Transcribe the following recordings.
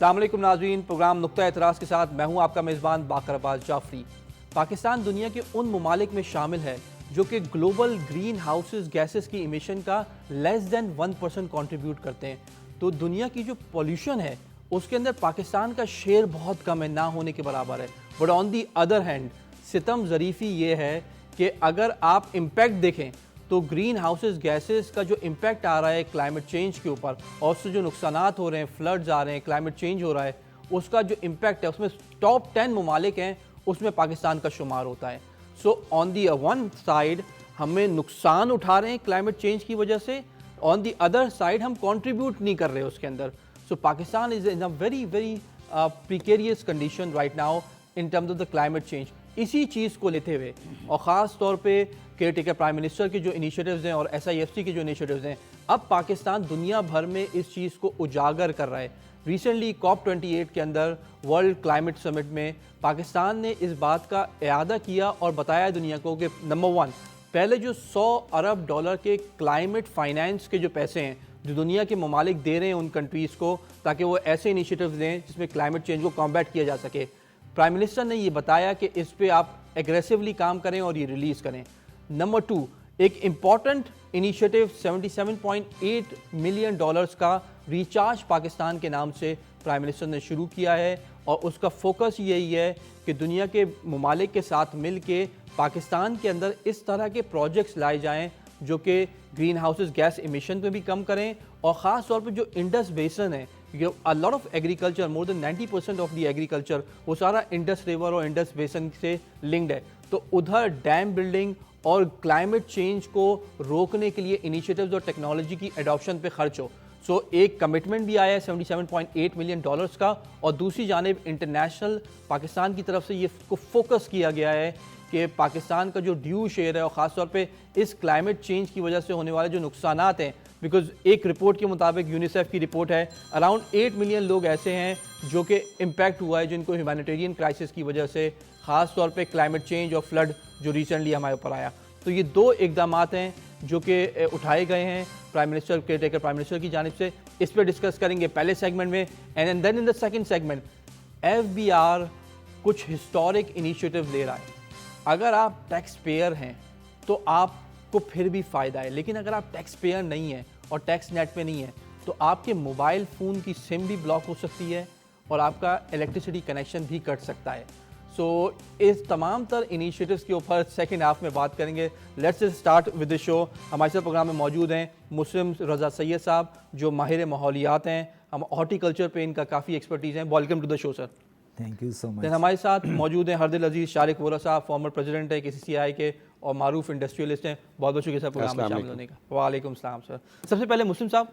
السلام علیکم ناظرین، پروگرام نقطہ اعتراض کے ساتھ میں ہوں آپ کا میزبان باقر عباس جعفری۔ پاکستان دنیا کے ان ممالک میں شامل ہے جو کہ گلوبل گرین ہاؤسز گیسز کی ایمیشن کا لیس دین 1% کنٹریبیوٹ کرتے ہیں۔ تو دنیا کی جو پولیوشن ہے اس کے اندر پاکستان کا شیئر بہت کم ہے، نہ ہونے کے برابر ہے۔ But on the other hand ستم ظریفی یہ ہے کہ اگر آپ امپیکٹ دیکھیں تو گرین ہاؤسز گیسز کا جو امپیکٹ آ رہا ہے کلائمیٹ چینج کے اوپر، اور اس سے جو نقصانات ہو رہے ہیں، فلڈز آ رہے ہیں، کلائمیٹ چینج ہو رہا ہے، اس کا جو امپیکٹ ہے اس میں ٹاپ 10 ممالک ہیں، اس میں پاکستان کا شمار ہوتا ہے۔ سو آن دی ون سائڈ ہمیں نقصان اٹھا رہے ہیں کلائمیٹ چینج کی وجہ سے، آن دی ادر سائڈ ہم کنٹریبیوٹ نہیں کر رہے اس کے اندر۔ So Pakistan is in a very very precarious condition right now in terms of the climate change. اسی چیز کو لیتے ہوئے اور خاص طور پہ کیئر ٹیکر پرائم منسٹر کے جو انیشیٹوز ہیں اور SIFC کے جو انیشیٹوز ہیں، اب پاکستان دنیا بھر میں اس چیز کو اجاگر کر رہا ہے۔ ریسنٹلی COP28 کے اندر ورلڈ کلائمیٹ سمٹ میں پاکستان نے اس بات کا اعادہ کیا اور بتایا دنیا کو کہ نمبر 1، پہلے جو $100 ارب کے کلائمیٹ فائنانس کے جو پیسے ہیں جو دنیا کے ممالک دے رہے ہیں ان کنٹریز کو تاکہ وہ ایسے انیشیٹوز دیں جس میں کلائمیٹ چینج کو کمبیٹ کیا جا سکے، پرائم منسٹر نے یہ بتایا کہ اس پہ آپ ایگریسولی کام کریں اور یہ ریلیز کریں۔ نمبر 2، ایک امپورٹنٹ انیشیٹو $77.8 ملین کا ریچارج پاکستان کے نام سے پرائم منسٹر نے شروع کیا ہے، اور اس کا فوکس یہی ہے کہ دنیا کے ممالک کے ساتھ مل کے پاکستان کے اندر اس طرح کے پروجیکٹس لائے جائیں جو کہ گرین ہاؤسز گیس ایمیشن پہ بھی کم کریں، اور خاص طور پہ جو انڈس بیسن ہے، کیونکہ lot of agriculture, more than 90% of the agriculture وہ سارا انڈس ریور اور انڈس بیسن سے لنکڈ ہے، تو ادھر ڈیم بلڈنگ اور کلائمیٹ چینج کو روکنے کے لیے انیشیٹوز اور ٹیکنالوجی کی ایڈاپشن پہ خرچ ہو۔ سو ایک کمٹمنٹ بھی آیا ہے $77.8 ملین کا، اور دوسری جانب انٹرنیشنل پاکستان کی طرف سے یہ کو فوکس کیا گیا ہے کہ پاکستان کا جو ڈیو شیئر ہے، اور خاص طور پہ اس کلائمیٹ چینج کی وجہ سے ہونے والے جو نقصانات ہیں، بیکاز ایک رپورٹ کے مطابق یونیسیف کی رپورٹ ہے اراؤنڈ 8 ملین لوگ ایسے ہیں جو کہ امپیکٹ ہوا ہے، جن کو ہیومینیٹیرین کرائسس کی وجہ سے، خاص طور پہ کلائمیٹ چینج اور فلڈ جو ریسنٹلی ہمارے اوپر آیا۔ تو یہ دو اقدامات ہیں جو کہ اٹھائے گئے ہیں prime minister care taker prime minister کی جانب سے، اس پہ ڈسکس کریں گے پہلے سیگمنٹ میں، and then in the second segment FBR کچھ ہسٹورک انیشیٹو لے رہا ہے۔ اگر آپ ٹیکس پیئر ہیں تو آپ کو پھر بھی فائدہ ہے، لیکن اگر آپ ٹیکس پیئر نہیں ہیں اور ٹیکس نیٹ پہ نہیں ہیں تو آپ کے موبائل فون کی سم بھی بلاک ہو سکتی ہے اور آپ کا الیکٹریسٹی کنیکشن بھی کٹ سکتا ہے۔ سو اس تمام تر انیشیٹوز کے اوپر سیکنڈ ہاف میں بات کریں گے۔ لیٹس اسٹارٹ ود دی شو۔ ہمارے ساتھ پروگرام میں موجود ہیں مسلم رضا سید صاحب جو ماہر ماحولیات ہیں، ہم ہارٹی کلچر پہ ان کا کافی ایکسپرٹیز ہیں۔ Welcome to the show sir. Thank you so much. ہمارے ساتھ موجود ہیں ہردل عزیز شارق وورا صاحب، فارمر پریزیڈنٹ ہے KCCI کے اور معروف انڈسٹریلسٹ ہیں، بہت بہت شکریہ سر پروگرام میں شامل ہونے کا۔ وعلیکم السلام سر۔ سب سے پہلے مسلم صاحب،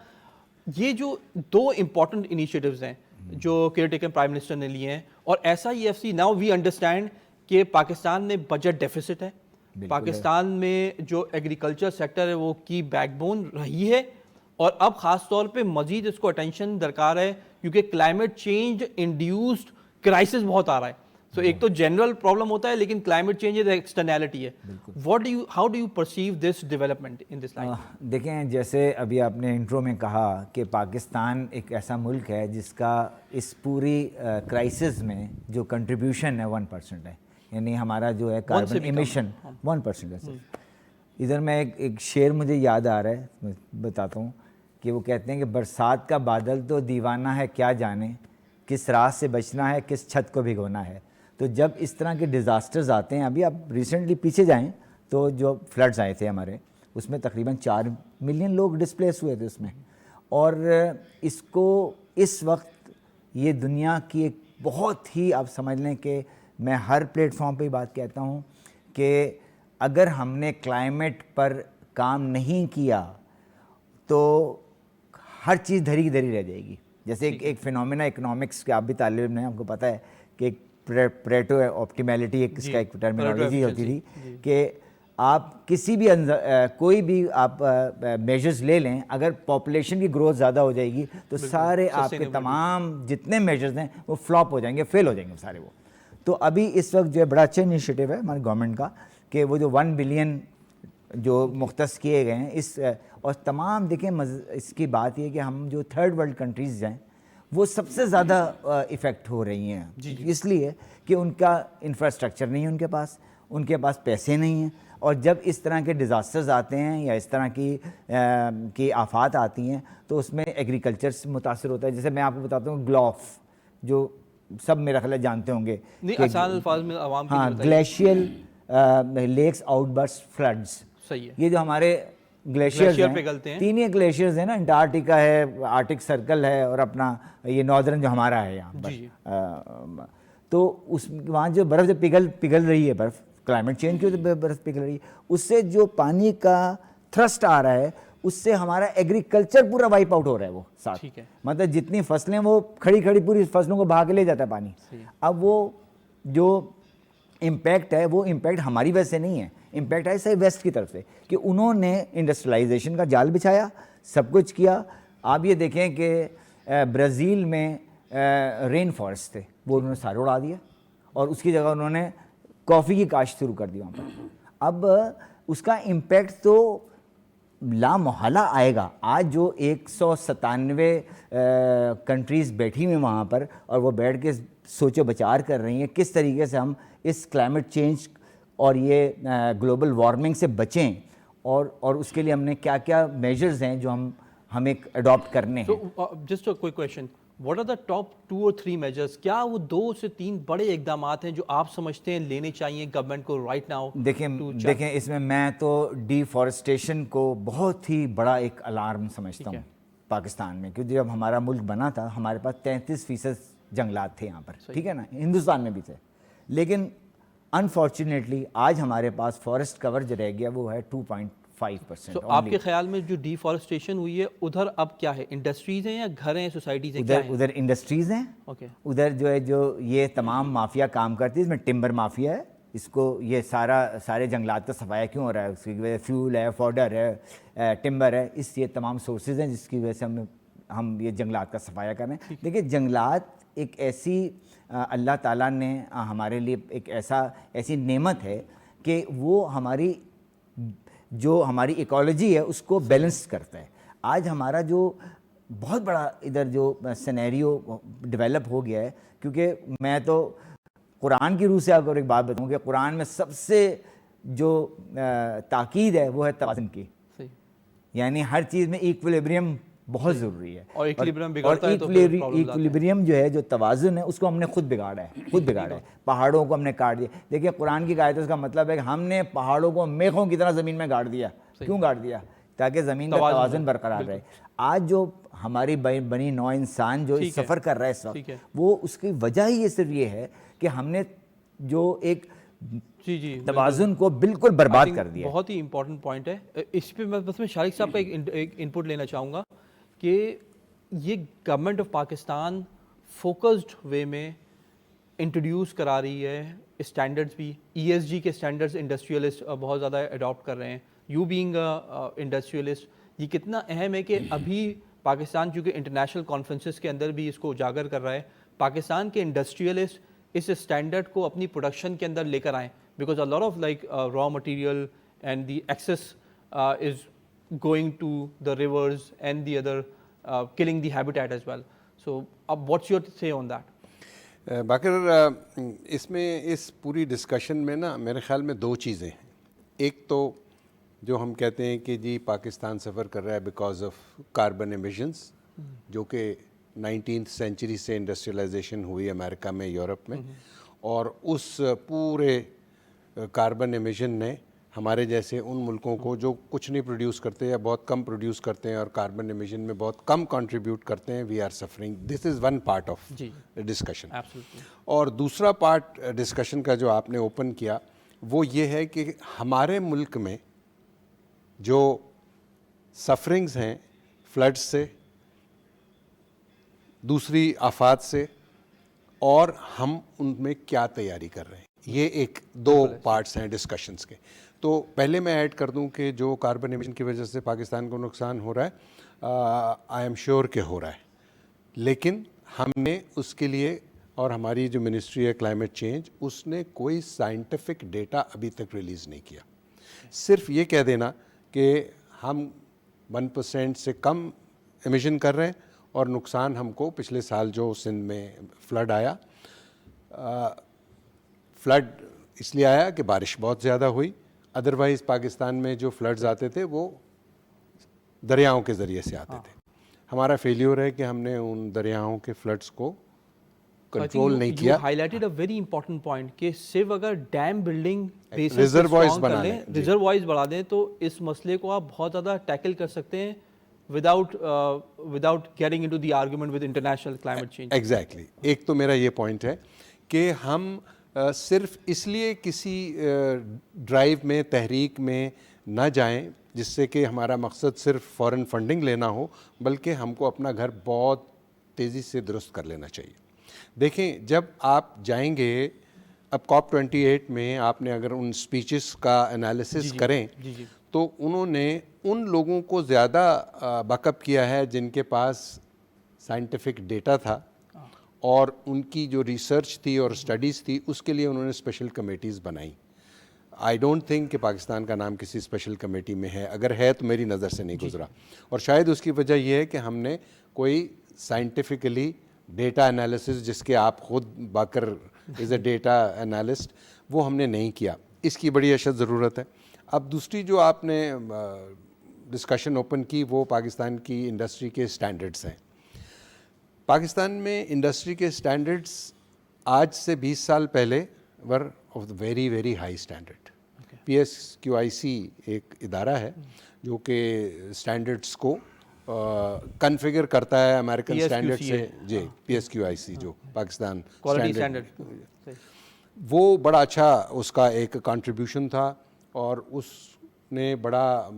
یہ جو دو امپورٹنٹ انیشیٹوز ہیں جو کیئر ٹیکر پرائم منسٹر نے لیے ہیں، اور SIFC ناؤ وی انڈرسٹینڈ کہ پاکستان میں بجٹ ڈیفیسٹ ہے، پاکستان میں جو ایگریکلچر سیکٹر ہے وہ کی بیک بون رہی ہے، اور اب خاص طور پہ مزید اس کو اٹینشن درکار ہے کیونکہ کلائمیٹ چینج انڈیوسڈ کرائسس بہت آ رہا ہے۔ تو ایک تو جنرل پرابلم ہوتا ہے لیکن کلائمیٹ چینج از ایکسٹرنالٹی ہے۔ How do you perceive this development in this line? دیکھیں، جیسے ابھی آپ نے انٹرو میں کہا کہ پاکستان ایک ایسا ملک ہے جس کا اس پوری کرائسس میں جو کنٹریبیوشن ہے 1% ہے، یعنی ہمارا جو ہے کاربن ایمیشن 1% ہے۔ ادھر میں ایک شعر مجھے یاد آ رہا ہے، میں بتاتا ہوں کہ وہ کہتے ہیں کہ برسات کا بادل تو دیوانہ ہے کیا جانے، کس راہ سے بچنا ہے کس چھت کو بھگونا ہے۔ تو جب اس طرح کے ڈیزاسٹرز آتے ہیں، ابھی آپ ریسنٹلی پیچھے جائیں تو جو فلڈز آئے تھے ہمارے، اس میں تقریباً 4 ملین لوگ ڈسپلیس ہوئے تھے اس میں، اور اس کو اس وقت یہ دنیا کی ایک بہت ہی، آپ سمجھ لیں کہ میں ہر پلیٹ فارم پہ بات کہتا ہوں کہ اگر ہم نے کلائمیٹ پر کام نہیں کیا تو ہر چیز دھری کی دھری رہ جائے گی۔ جیسے ایک فینومینا اکنامکس کے آپ بھی طالب علم ہیں، آپ کو پتہ ہے کہ ایک پریٹو آپٹیمیلٹی ایک اس کا ایک ٹرمینالوجی ہوتی تھی کہ آپ کسی بھی کوئی بھی آپ میجرز لے لیں، اگر پاپولیشن کی گروتھ زیادہ ہو جائے گی تو سارے آپ کے تمام جتنے میجرز ہیں وہ فلاپ ہو جائیں گے، فیل ہو جائیں گے سارے وہ۔ تو ابھی اس وقت جو ہے بڑا اچھا انیشیٹو ہے ہماری گورنمنٹ کا کہ وہ جو 1 بلین جو مختص کیے گئے ہیں اس، اور تمام دیکھیں اس کی بات یہ کہ ہم جو تھرڈ ورلڈ کنٹریز ہیں وہ سب سے زیادہ افیکٹ ہو رہی ہیں. اس لیے کہ ان کا انفراسٹرکچر نہیں ہے ان کے پاس پیسے نہیں ہیں, اور جب اس طرح کے ڈیزاسٹرز آتے ہیں یا اس طرح کی آفات آتی ہیں تو اس میں ایگریکلچر سے متاثر ہوتا ہے. جیسے میں آپ کو بتاتا ہوں گلوف, جو سب میرا خیال ہے جانتے ہوں گے, آسان الفاظ میں عوام ہاں, گلیشیل لیکس آؤٹ برسٹ فلڈز, یہ جو ہمارے گلیشیئرز ہیں, تین ہی گلیشیئرز ہیں نا, انٹارکٹیکا ہے, آرکٹک سرکل ہے, اور اپنا یہ ناردرن جو ہمارا ہے یہاں پر. تو اس وہاں جو برف جب پگھل رہی ہے, برف کلائمیٹ چینج کی وجہ سے برف پگھل رہی ہے, اس سے جو پانی کا تھرسٹ آ رہا ہے اس سے ہمارا ایگریکلچر پورا وائپ آؤٹ ہو رہا ہے وہ ساتھ. مطلب جتنی فصلیں وہ کھڑی پوری فصلوں کو بہا کے لے جاتا ہے پانی. اب وہ جو امپیکٹ ہے وہ امپیکٹ ہماری وجہ سے نہیں ہے, امپیکٹ ہے صحیح ویسٹ کی طرف سے, کہ انہوں نے انڈسٹریلائزیشن کا جال بچھایا, سب کچھ کیا. آپ یہ دیکھیں کہ برازیل میں رین فارسٹ تھے, وہ انہوں نے سارے اڑا دیا, اور اس کی جگہ انہوں نے کافی کی کاشت شروع کر دی وہاں پر. اب اس کا امپیکٹ تو لامحالہ آئے گا. آج جو 197 کنٹریز بیٹھی ہوئی وہاں پر, اور وہ بیٹھ کے سوچ و بچار کر رہی ہیں کس طریقے سے ہم اس کلائمیٹ چینج اور یہ گلوبل وارمنگ سے بچیں, اور اس کے لیے ہم نے کیا کیا میجرز ہیں جو ہمیں اڈاپٹ کرنے ہیں. جسٹ کوئی question, what are the top 2 اور 3 میجرز؟ کیا وہ 2 سے 3 بڑے اقدامات ہیں جو آپ سمجھتے ہیں لینے چاہیے گورنمنٹ کو رائٹ ناؤ؟ دیکھیں اس میں تو ڈیفارسٹیشن کو بہت ہی بڑا ایک الارم سمجھتا ہوں پاکستان میں, کیونکہ جب ہمارا ملک بنا تھا ہمارے پاس 33% جنگلات تھے یہاں پر, ٹھیک ہے نا, ہندوستان میں بھی تھے, لیکن انفارچونیٹلی آج ہمارے پاس فارسٹ کور جو رہ گیا وہ ہے 2.5%. آپ کے خیال میں جو ڈیفارسٹیشن ہوئی ہے ادھر اب کیا ہے, انڈسٹریز ہیں یا گھر ہیں, سوسائٹیز ہیں, کیا ہیں؟ ادھر انڈسٹریز ہیں, ادھر جو ہے جو یہ تمام مافیا کام کرتی ہے, اس میں ٹمبر مافیا ہے, اس کو یہ سارے جنگلات کا صفایا کیوں ہو رہا ہے, اس کی وجہ فیول ہے, فوڈر ہے, ٹمبر ہے, یہ تمام سورسز ہیں جس کی وجہ سے ہم یہ جنگلات کا صفایا کر رہے ہیں. دیکھیے جنگلات ایک ایسی اللہ تعالیٰ نے ہمارے لیے ایک ایسی نعمت ہے کہ وہ ہماری ایکالوجی ہے اس کو بیلنس کرتا ہے. آج ہمارا جو بہت بڑا ادھر جو سینیریو ڈیولپ ہو گیا ہے, کیونکہ میں تو قرآن کی روح سے آپ کو ایک بات بتاؤں کہ قرآن میں سب سے جو تاکید ہے وہ ہے توازن کی, یعنی ہر چیز میں ایکویلیبریم بہت ضروری ہے, اور ایکویلیبریم جو ہے جو توازن ہے اس کو ہم نے خود بگاڑا ہے, پہاڑوں کو ہم نے کاٹ دیا. دیکھیے قرآن کی آیت اس کا مطلب ہے کہ ہم نے پہاڑوں کو میخوں کی طرح زمین میں گاڑ دیا. کیوں گاڑ دیا؟ تاکہ زمین کا توازن برقرار رہے. آج جو ہماری بنی نوع انسان جو سفر کر رہا ہے اس وقت, وہ اس کی وجہ ہی صرف یہ ہے کہ ہم نے جو ایک توازن کو بالکل برباد کر دیا. بہت ہی امپورٹنٹ پوائنٹ ہے. اس پہ بس میں شارق صاحب کا ایک انپٹ لینا چاہوں گا کہ یہ گورنمنٹ آف پاکستان فوکسڈ وے میں انٹروڈیوس کرا رہی ہے اسٹینڈرڈز بھی, ESG کے اسٹینڈرڈز انڈسٹریلسٹ بہت زیادہ اڈاپٹ کر رہے ہیں. یو بینگ انڈسٹریلسٹ, یہ کتنا اہم ہے کہ ابھی پاکستان چونکہ انٹرنیشنل کانفرنسز کے اندر بھی اس کو اجاگر کر رہا ہے, پاکستان کے انڈسٹریلسٹ اس اسٹینڈرڈ کو اپنی پروڈکشن کے اندر لے کر آئیں, because a lot of like raw material and the excess is going to the rivers and the other killing the habitat as well. So what's your say on that? Baqir اس میں اس پوری ڈسکشن میں نا میرے خیال میں 2 چیزیں ہیں. ایک تو جو ہم کہتے ہیں کہ جی پاکستان سفر کر رہا ہے بیکاز آف کاربن ایمیشنز, جو کہ 19th سینچری سے انڈسٹریلائزیشن ہوئی امریکہ میں, یورپ میں, اور اس پورے کاربن ایمیشن نے ہمارے جیسے ان ملکوں کو جو کچھ نہیں پروڈیوس کرتے یا بہت کم پروڈیوس کرتے ہیں اور کاربن ایمیشن میں بہت کم کنٹریبیوٹ کرتے ہیں, we are suffering. This is one part of discussion. اور دوسرا پارٹ ڈسکشن کا جو آپ نے اوپن کیا وہ یہ ہے کہ ہمارے ملک میں جو سفرنگز ہیں فلڈ سے, دوسری آفات سے, اور ہم ان میں کیا تیاری کر رہے ہیں, یہ ایک 2 پارٹس ہیں ڈسکشنز کے. تو پہلے میں ایڈ کر دوں کہ جو کاربن ایمیشن کی وجہ سے پاکستان کو نقصان ہو رہا ہے, آئی ایم شیور کہ ہو رہا ہے, لیکن ہم نے اس کے لیے, اور ہماری جو منسٹری ہے کلائمیٹ چینج, اس نے کوئی سائنٹیفک ڈیٹا ابھی تک ریلیز نہیں کیا. صرف یہ کہہ دینا کہ ہم 1% سے کم ایمیشن کر رہے ہیں اور نقصان ہم کو پچھلے سال جو سندھ میں فلڈ آیا، فلڈ اس لیے آیا کہ بارش بہت زیادہ ہوئی، ادروائز پاکستان میں جو فلڈز آتے تھے وہ دریاؤں کے ذریعے سے آتے تھے. ہمارا فیلیور ہے کہ ہم نے ان دریاؤں کے فلڈز کو کنٹرول نہیں کیا. ہائیلائٹڈ اے ویری امپورٹنٹ پوائنٹ کہ صرف اگر ڈیم بلڈنگ ریزروائرز بنا لیں، ریزروائرز بڑھا دیں تو اس مسئلے کو آپ بہت زیادہ ٹیکل کر سکتے ہیں without getting into the argument with international climate change. Exactly. ایک تو میرا یہ پوائنٹ ہے کہ ہم صرف اس لیے کسی ڈرائیو میں، تحریک میں نہ جائیں جس سے کہ ہمارا مقصد صرف فورن فنڈنگ لینا ہو، بلکہ ہم کو اپنا گھر بہت تیزی سے درست کر لینا چاہیے. دیکھیں، جب آپ جائیں گے اب COP28 میں، آپ نے اگر ان سپیچز کا انالیسس کریں تو انہوں نے ان لوگوں کو زیادہ بیک اپ کیا ہے جن کے پاس سائنٹیفک ڈیٹا تھا، اور ان کی جو ریسرچ تھی اور اسٹڈیز تھی اس کے لیے انہوں نے اسپیشل کمیٹیز بنائیں. آئی ڈونٹ تھنک کہ پاکستان کا نام کسی اسپیشل کمیٹی میں ہے، اگر ہے تو میری نظر سے نہیں گزرا، اور شاید اس کی وجہ یہ ہے کہ ہم نے کوئی سائنٹیفکلی ڈیٹا انالیسس، جس کے آپ خود Baker is a data analyst, وہ ہم نے نہیں کیا. اس کی بڑی اشد ضرورت ہے. اب دوسری جو آپ نے ڈسکشن اوپن کی وہ پاکستان کی انڈسٹری کے اسٹینڈرڈس ہیں. پاکستان میں انڈسٹری کے اسٹینڈرڈس آج سے 20 سال پہلے ور of the very very high standard. PSQIC ایک ادارہ ہے جو کہ اسٹینڈرڈس کو کنفیگر کرتا ہے امریکن اسٹینڈرڈ سے. جی، PSQIC جو پاکستان اسٹینڈرڈ، وہ بڑا اچھا اس کا ایک کنٹریبیوشن تھا، اور اس نے بڑا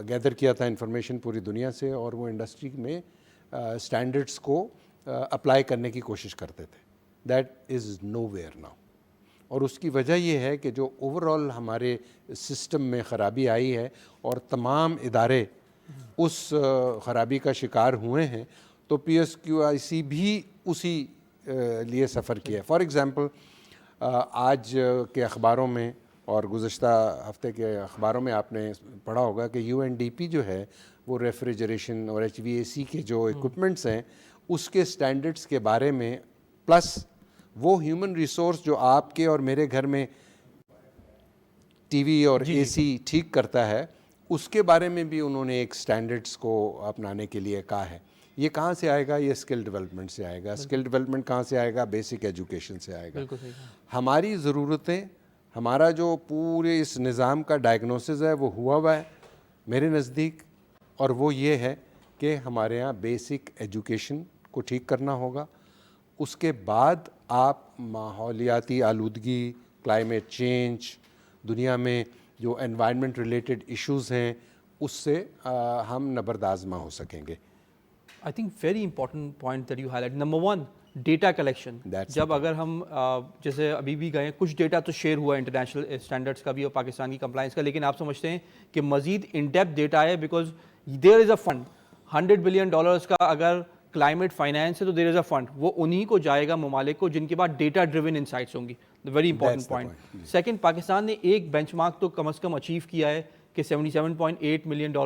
گیدر کیا تھا انفارمیشن پوری دنیا سے، اور وہ انڈسٹری میں اسٹینڈرڈس کو اپلائی کرنے کی کوشش کرتے تھے. That is nowhere now. اور اس کی وجہ یہ ہے کہ جو اوور آل ہمارے سسٹم میں خرابی آئی ہے اور تمام ادارے اس خرابی کا شکار ہوئے ہیں، تو PSQIC بھی اسی لیے سفر کیا ہے. فار ایگزامپل، آج کے اخباروں میں اور گزشتہ ہفتے کے اخباروں میں آپ نے پڑھا ہوگا کہ UNDP جو ہے وہ ریفریجریشن اور HVAC کے جو ایکوپمنٹس ہیں اس کے سٹینڈرڈز کے بارے میں، پلس وہ ہیومن ریسورس جو آپ کے اور میرے گھر میں ٹی وی اور AC ٹھیک کرتا ہے، اس کے بارے میں بھی انہوں نے ایک سٹینڈرڈز کو اپنانے کے لیے کہا ہے. یہ کہاں سے آئے گا؟ یہ اسکل ڈیولپمنٹ سے آئے گا. اسکل ڈیولپمنٹ کہاں سے آئے گا؟ بیسک ایجوکیشن سے آئے گا. ہماری ضرورتیں، ہمارا جو پورے اس نظام کا ڈائگنوسس ہے وہ ہوا ہے میرے نزدیک، اور وہ یہ ہے کہ ہمارے ہاں بیسک ایجوکیشن کو ٹھیک کرنا ہوگا. اس کے بعد آپ ماحولیاتی آلودگی، کلائمیٹ چینج، دنیا میں جو انوائرمنٹ ریلیٹڈ ایشوز ہیں اس سے ہم نبردآزما ہو سکیں گے. I think very important point that you highlight. Number one, data collection. جب اگر ہم جیسے ابھی بھی گئے، کچھ ڈیٹا تو شیئر ہوا ہے انٹرنیشنل اسٹینڈرڈس کا بھی اور پاکستان کی کمپلائنس کا، لیکن آپ سمجھتے ہیں کہ مزید ان ڈیپتھ ڈیٹا ہے، because there is a fund $100 billion کا اگر کلائمیٹ فائنینس ہے تو دیر از اے فنڈ، وہ انہی کو جائے گا ممالک کو جن کے پاس ڈیٹا ڈریون انسائٹس ہوں گی. Very important point. Second, Pakistan نے ایک بینچ مارک تو کم از کم اچیو کیا ہے کہ $77.8 ملین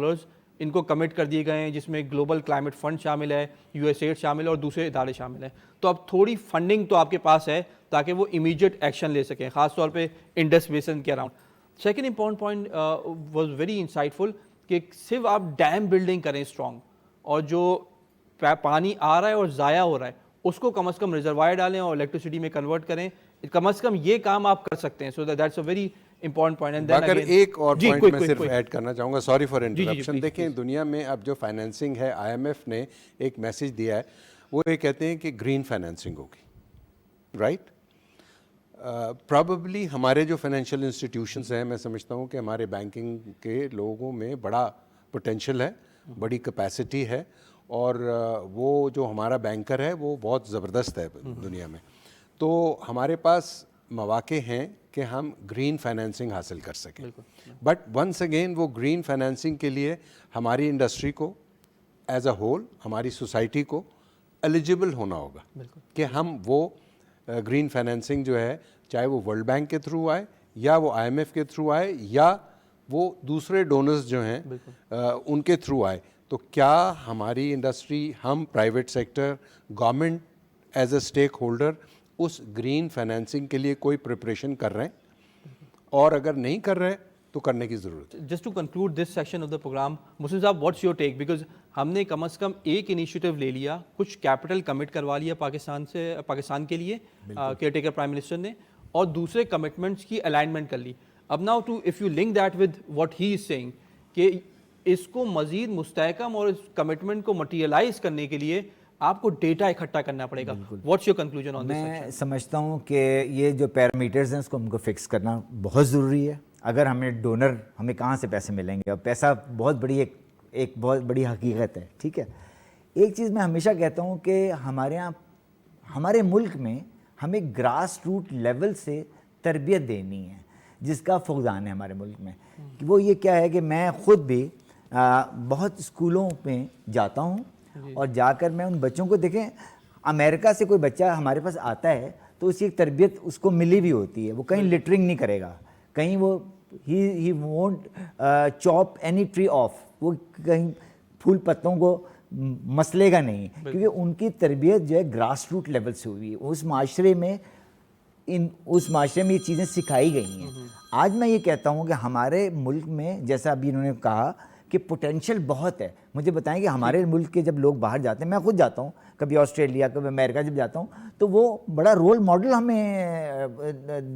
ان کو کمٹ کر دیے گئے ہیں، جس میں گلوبل کلائمیٹ فنڈ شامل ہے، USAID شامل ہے اور دوسرے ادارے شامل ہیں. تو اب تھوڑی فنڈنگ تو آپ کے پاس ہے تاکہ وہ امیڈیٹ ایکشن لے سکیں، خاص طور پہ انڈس بیسن کے around. Second important point was very insightful کہ صرف آپ ڈیم بلڈنگ کریں اسٹرانگ، اور جو پانی آ رہا ہے اور ضائع ہو رہا ہے اس کو کم از کم ریزروائر ڈالیں اور الیکٹریسٹی میں کنورٹ کریں. کم از کم یہ کام آپ کر سکتے ہیں. So that's a very important point. Baqir ایک اور پوائنٹ میں صرف ایڈ کرنا چاہوں گا، سوری فار انٹرپشن. دیکھیں، دنیا میں اب جو فائنینسنگ ہے، IMF نے ایک میسج دیا ہے، وہ یہ کہتے ہیں کہ گرین فائنینسنگ ہوگی. رائٹ؟ پرابیبلی ہمارے جو فائنینشیل انسٹیٹیوشنز ہیں، میں سمجھتا ہوں کہ ہمارے بینکنگ کے لوگوں میں بڑا پوٹینشیل ہے، بڑی کیپیسٹی ہے، اور وہ جو ہمارا بینکر ہے وہ بہت زبردست ہے دنیا میں. تو ہمارے پاس مواقع ہیں کہ ہم گرین فائنینسنگ حاصل کر سکیں. بٹ ونس اگین وہ گرین فائنینسنگ کے لیے ہماری انڈسٹری کو ایز اے ہول، ہماری سوسائٹی کو ایلیجبل ہونا ہوگا کہ ہم وہ گرین فائنینسنگ جو ہے، چاہے وہ ورلڈ بینک کے تھرو آئے یا وہ IMF کے تھرو آئے یا وہ دوسرے ڈونرز جو ہیں ان کے تھرو آئے، تو کیا ہماری انڈسٹری, ہم private sector, government as a stakeholder اس گرین فائنینسنگ کے لیے کوئی پریپریشن کر رہے ہیں؟ اور اگر نہیں کر رہے تو کرنے کی ضرورت ہے. Just to conclude this section of the programme, Muslim صاحب واٹس یور ٹیک, بیکاز ہم نے کم از کم ایک انیشیٹو لے لیا, کچھ کیپٹل کمٹ کروا لیا پاکستان کے لیے کیئر ٹیکر پرائم منسٹر نے, اور دوسرے کمٹمنٹس کی الائنمنٹ کر لی. اب now to if you link that with what he is seeing کہ اس کو مزید مستحکم اور اس کمٹمنٹ کو مٹیریلائز کرنے کے لیے آپ کو ڈیٹا اکٹھا کرنا پڑے گا. What's your conclusion on this section? میں سمجھتا ہوں کہ یہ جو پیرامیٹرز ہیں اس کو ہم کو فکس کرنا بہت ضروری ہے. اگر ہمیں ڈونر, ہمیں کہاں سے پیسے ملیں گے, اور پیسہ بہت بڑی ایک بہت بڑی حقیقت ہے, ٹھیک ہے. ایک چیز میں ہمیشہ کہتا ہوں کہ ہمارے یہاں, ہمارے ملک میں ہمیں گراس روٹ لیول سے تربیت دینی ہے, جس کا فقدان ہے ہمارے ملک میں. وہ یہ کیا ہے کہ میں خود بھی بہت اسکولوں میں جاتا ہوں, اور جا کر میں ان بچوں کو, دیکھیں امریکہ سے کوئی بچہ ہمارے پاس آتا ہے تو اس کی ایک تربیت اس کو ملی بھی ہوتی ہے. وہ کہیں لٹرنگ نہیں کرے گا, کہیں وہ he won't chop any tree off, وہ کہیں پھول پتوں کو مسلے گا نہیں, کیونکہ ان کی تربیت جو ہے گراس روٹ لیول سے ہوئی ہے. اس معاشرے میں یہ چیزیں سکھائی گئی ہیں. آج میں یہ کہتا ہوں کہ ہمارے ملک میں, جیسا ابھی انہوں نے کہا کہ پوٹینشیل بہت ہے. مجھے بتائیں کہ ہمارے ملک کے جب لوگ باہر جاتے ہیں, میں خود جاتا ہوں کبھی آسٹریلیا, کبھی امریکہ جب جاتا ہوں, تو وہ بڑا رول ماڈل ہمیں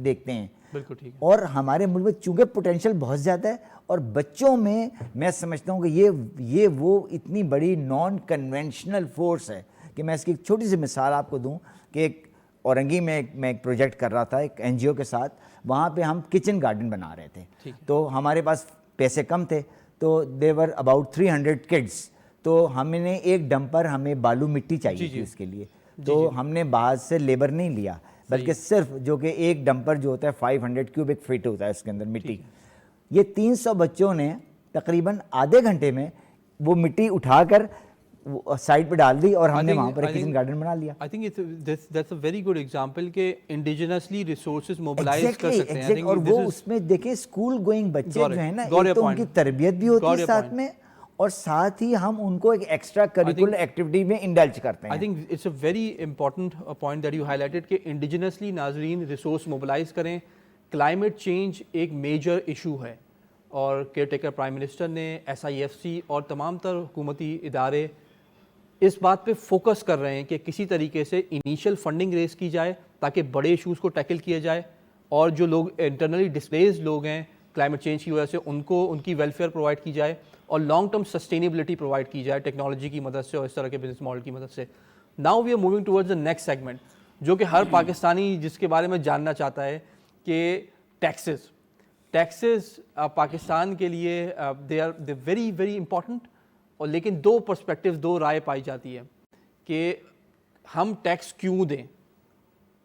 دیکھتے ہیں. بالکل ٹھیک ہے. اور ہمارے ملک میں چونکہ پوٹینشیل بہت زیادہ ہے, اور بچوں میں سمجھتا ہوں کہ یہ وہ اتنی بڑی نان کنونشنل فورس ہے کہ میں اس کی ایک چھوٹی سی مثال آپ کو دوں کہ ایک اورنگی میں ایک پروجیکٹ کر رہا تھا ایک این جی او کے ساتھ. وہاں پہ ہم کچن گارڈن بنا رہے تھے, تو ہمارے پاس پیسے کم تھے, تو دیور اباؤٹ 300 کڈس. تو ہم نے ایک ڈمپر, ہمیں بالو مٹی چاہیے تھی اس کے لیے, تو ہم نے باہر سے لیبر نہیں لیا, بلکہ صرف جو کہ ایک ڈمپر جو ہوتا ہے 500 کیوبک فٹ ہوتا ہے اس کے اندر مٹی. یہ 300 بچوں نے تقریباً آدھے گھنٹے میں وہ مٹی اٹھا کر سائڈ پہ ڈال دی, اور ہم نے وہاں پر ایک کچن گارڈن بنا لیا. I think that's a very good example کہ انڈیجنسلی ریسورسز موبلائز کر سکتے ہیں. اور وہ اس میں دیکھیں اسکول گوئنگ بچے جو ہیں نا, ایک تو ان کی تربیت بھی ہوتی ہے ساتھ میں, اور ساتھ ہی ہم ان کو ایک ایکسٹرا کریکولر ایکٹیویٹی میں انڈلج کرتے ہیں. I think it's a very important point that you highlighted کہ انڈیجنسلی ناظرین ریسورس موبلائز کریں. کلائمیٹ چینج ایک میجر ایشو ہے, اور کیئر ٹیکر پرائم منسٹر نے, SIFC اور تمام تر حکومتی ادارے اس بات پہ فوکس کر رہے ہیں کہ کسی طریقے سے انیشیل فنڈنگ ریز کی جائے تاکہ بڑے ایشوز کو ٹیکل کیا جائے, اور جو لوگ انٹرنلی ڈسپلیسڈ لوگ ہیں کلائمیٹ چینج کی وجہ سے, ان کو ان کی ویلفیئر پرووائڈ کی جائے, اور لانگ ٹرم سسٹینیبلٹی پرووائڈ کی جائے ٹیکنالوجی کی مدد سے اور اس طرح کے بزنس ماڈل کی مدد سے. Now we are moving towards the next segment, جو کہ ہر پاکستانی جس کے بارے میں جاننا چاہتا ہے, کہ ٹیکسز پاکستان کے لیے they are very very important. اور لیکن دو پرسپیکٹیو, دو رائے پائی جاتی ہے کہ ہم ٹیکس کیوں دیں,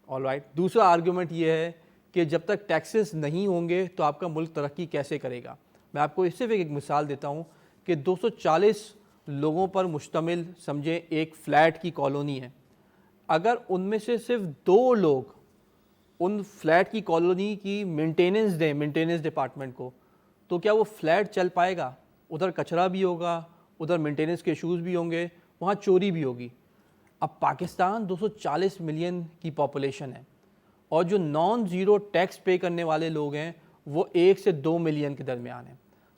آل رائٹ. دوسرا آرگیومنٹ یہ ہے کہ جب تک ٹیکسز نہیں ہوں گے تو آپ کا ملک ترقی کیسے کرے گا. میں آپ کو اس سے ایک مثال دیتا ہوں کہ 240 لوگوں پر مشتمل سمجھیں ایک فلیٹ کی کالونی ہے. اگر ان میں سے صرف 2 لوگ ان فلیٹ کی کالونی کی مینٹیننس دیں مینٹیننس ڈپارٹمنٹ کو, تو کیا وہ فلیٹ چل پائے گا؟ ادھر کچرا بھی ہوگا, ادھر مینٹیننس کے ایشوز بھی ہوں گے, وہاں چوری بھی ہوگی. اب پاکستان 240 ملین کی پاپولیشن ہے, اور جو نان زیرو ٹیکس پے کرنے والے لوگ ہیں وہ 1 سے 2 ملین کے درمیان ہیں.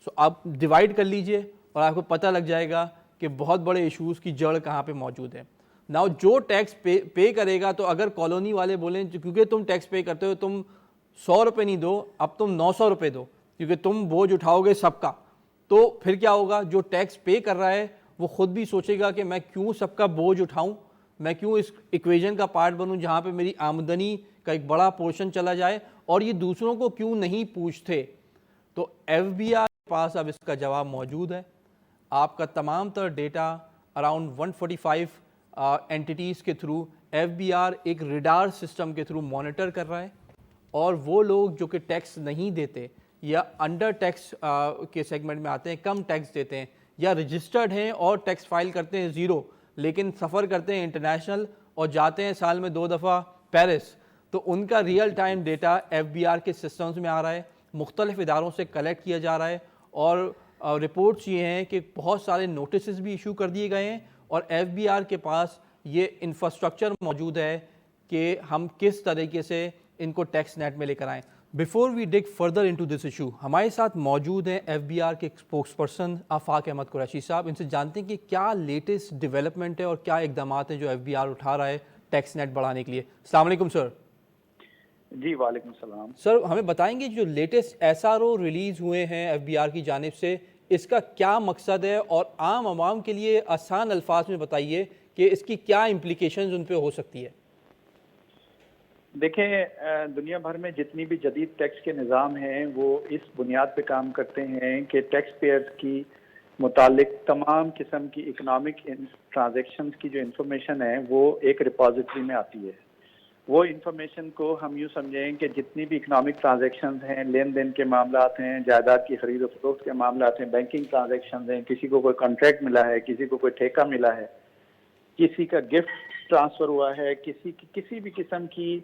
سو آپ ڈیوائڈ کر لیجئے اور آپ کو پتہ لگ جائے گا کہ بہت بڑے ایشوز کی جڑ کہاں پہ موجود ہے. ناؤ جو ٹیکس پے کرے گا, تو اگر کالونی والے بولیں کیونکہ تم ٹیکس پے کرتے ہو, تم 100 روپے نہیں دو, اب تم 900 روپے دو کیونکہ تم بوجھ اٹھاؤ گے سب کا, تو پھر کیا ہوگا؟ جو ٹیکس پے کر رہا ہے وہ خود بھی سوچے گا کہ میں کیوں سب کا بوجھ اٹھاؤں, میں کیوں اس ایکویژن کا پارٹ بنوں جہاں پہ میری آمدنی کا ایک بڑا پورشن چلا جائے, اور یہ دوسروں کو کیوں نہیں پوچھتے. تو FBR کے پاس اب اس کا جواب موجود ہے. آپ کا تمام تر ڈیٹا اراؤنڈ 145 اینٹیٹیز کے تھرو FBR ایک ریڈار سسٹم کے تھرو مانیٹر کر رہا ہے, اور وہ لوگ جو کہ ٹیکس نہیں دیتے یا انڈر ٹیکس کے سیگمنٹ میں آتے ہیں, کم ٹیکس دیتے ہیں, یا رجسٹرڈ ہیں اور ٹیکس فائل کرتے ہیں 0, لیکن سفر کرتے ہیں انٹرنیشنل اور جاتے ہیں سال میں 2 دفعہ پیرس, تو ان کا ریئل ٹائم ڈیٹا FBR کے سسٹمز میں آ رہا ہے, مختلف اداروں سے کلیکٹ کیا جا رہا ہے, اور رپورٹس یہ ہیں کہ بہت سارے نوٹسز بھی ایشو کر دیے گئے ہیں اور ایف بی آر کے پاس یہ انفراسٹرکچر موجود ہے کہ ہم کس طریقے سے ان کو ٹیکس نیٹ میں لے کر آئیں. Before we dig further into this issue, ہمارے ساتھ موجود ہیں ایف بی آر کے اسپوکس پرسن آفاق احمد قریشی صاحب. ان سے جانتے ہیں کہ کیا لیٹسٹ ڈیولپمنٹ ہے اور کیا اقدامات ہیں جو ایف بی آر اٹھا رہا ہے ٹیکس نیٹ بڑھانے کے لیے. السلام علیکم سر. جی وعلیکم السلام. سر ہمیں بتائیں گے جو latest S R O release ہوئے ہیں ایف بی آر کی جانب سے، اس کا کیا مقصد ہے اور عام عوام کے لیے آسان الفاظ میں بتائیے کہ اس کی کیا امپلیکیشنز ان پہ ہو سکتی ہے. دیکھیں دنیا بھر میں جتنی بھی جدید ٹیکس کے نظام ہیں وہ اس بنیاد پہ کام کرتے ہیں کہ ٹیکس پیئرز کی متعلق تمام قسم کی اکنامک ٹرانزیکشنز کی جو انفارمیشن ہے وہ ایک ریپازیٹری میں آتی ہے. وہ انفارمیشن کو ہم یوں سمجھیں کہ جتنی بھی اکنامک ٹرانزیکشنز ہیں، لین دین کے معاملات ہیں، جائیداد کی خرید و فروخت کے معاملات ہیں، بینکنگ ٹرانزیکشنز ہیں، کسی کو کوئی کانٹریکٹ ملا ہے، کسی کو کوئی ٹھیکہ ملا ہے، کسی کا گفٹ ٹرانسفر ہوا ہے، کسی بھی قسم کی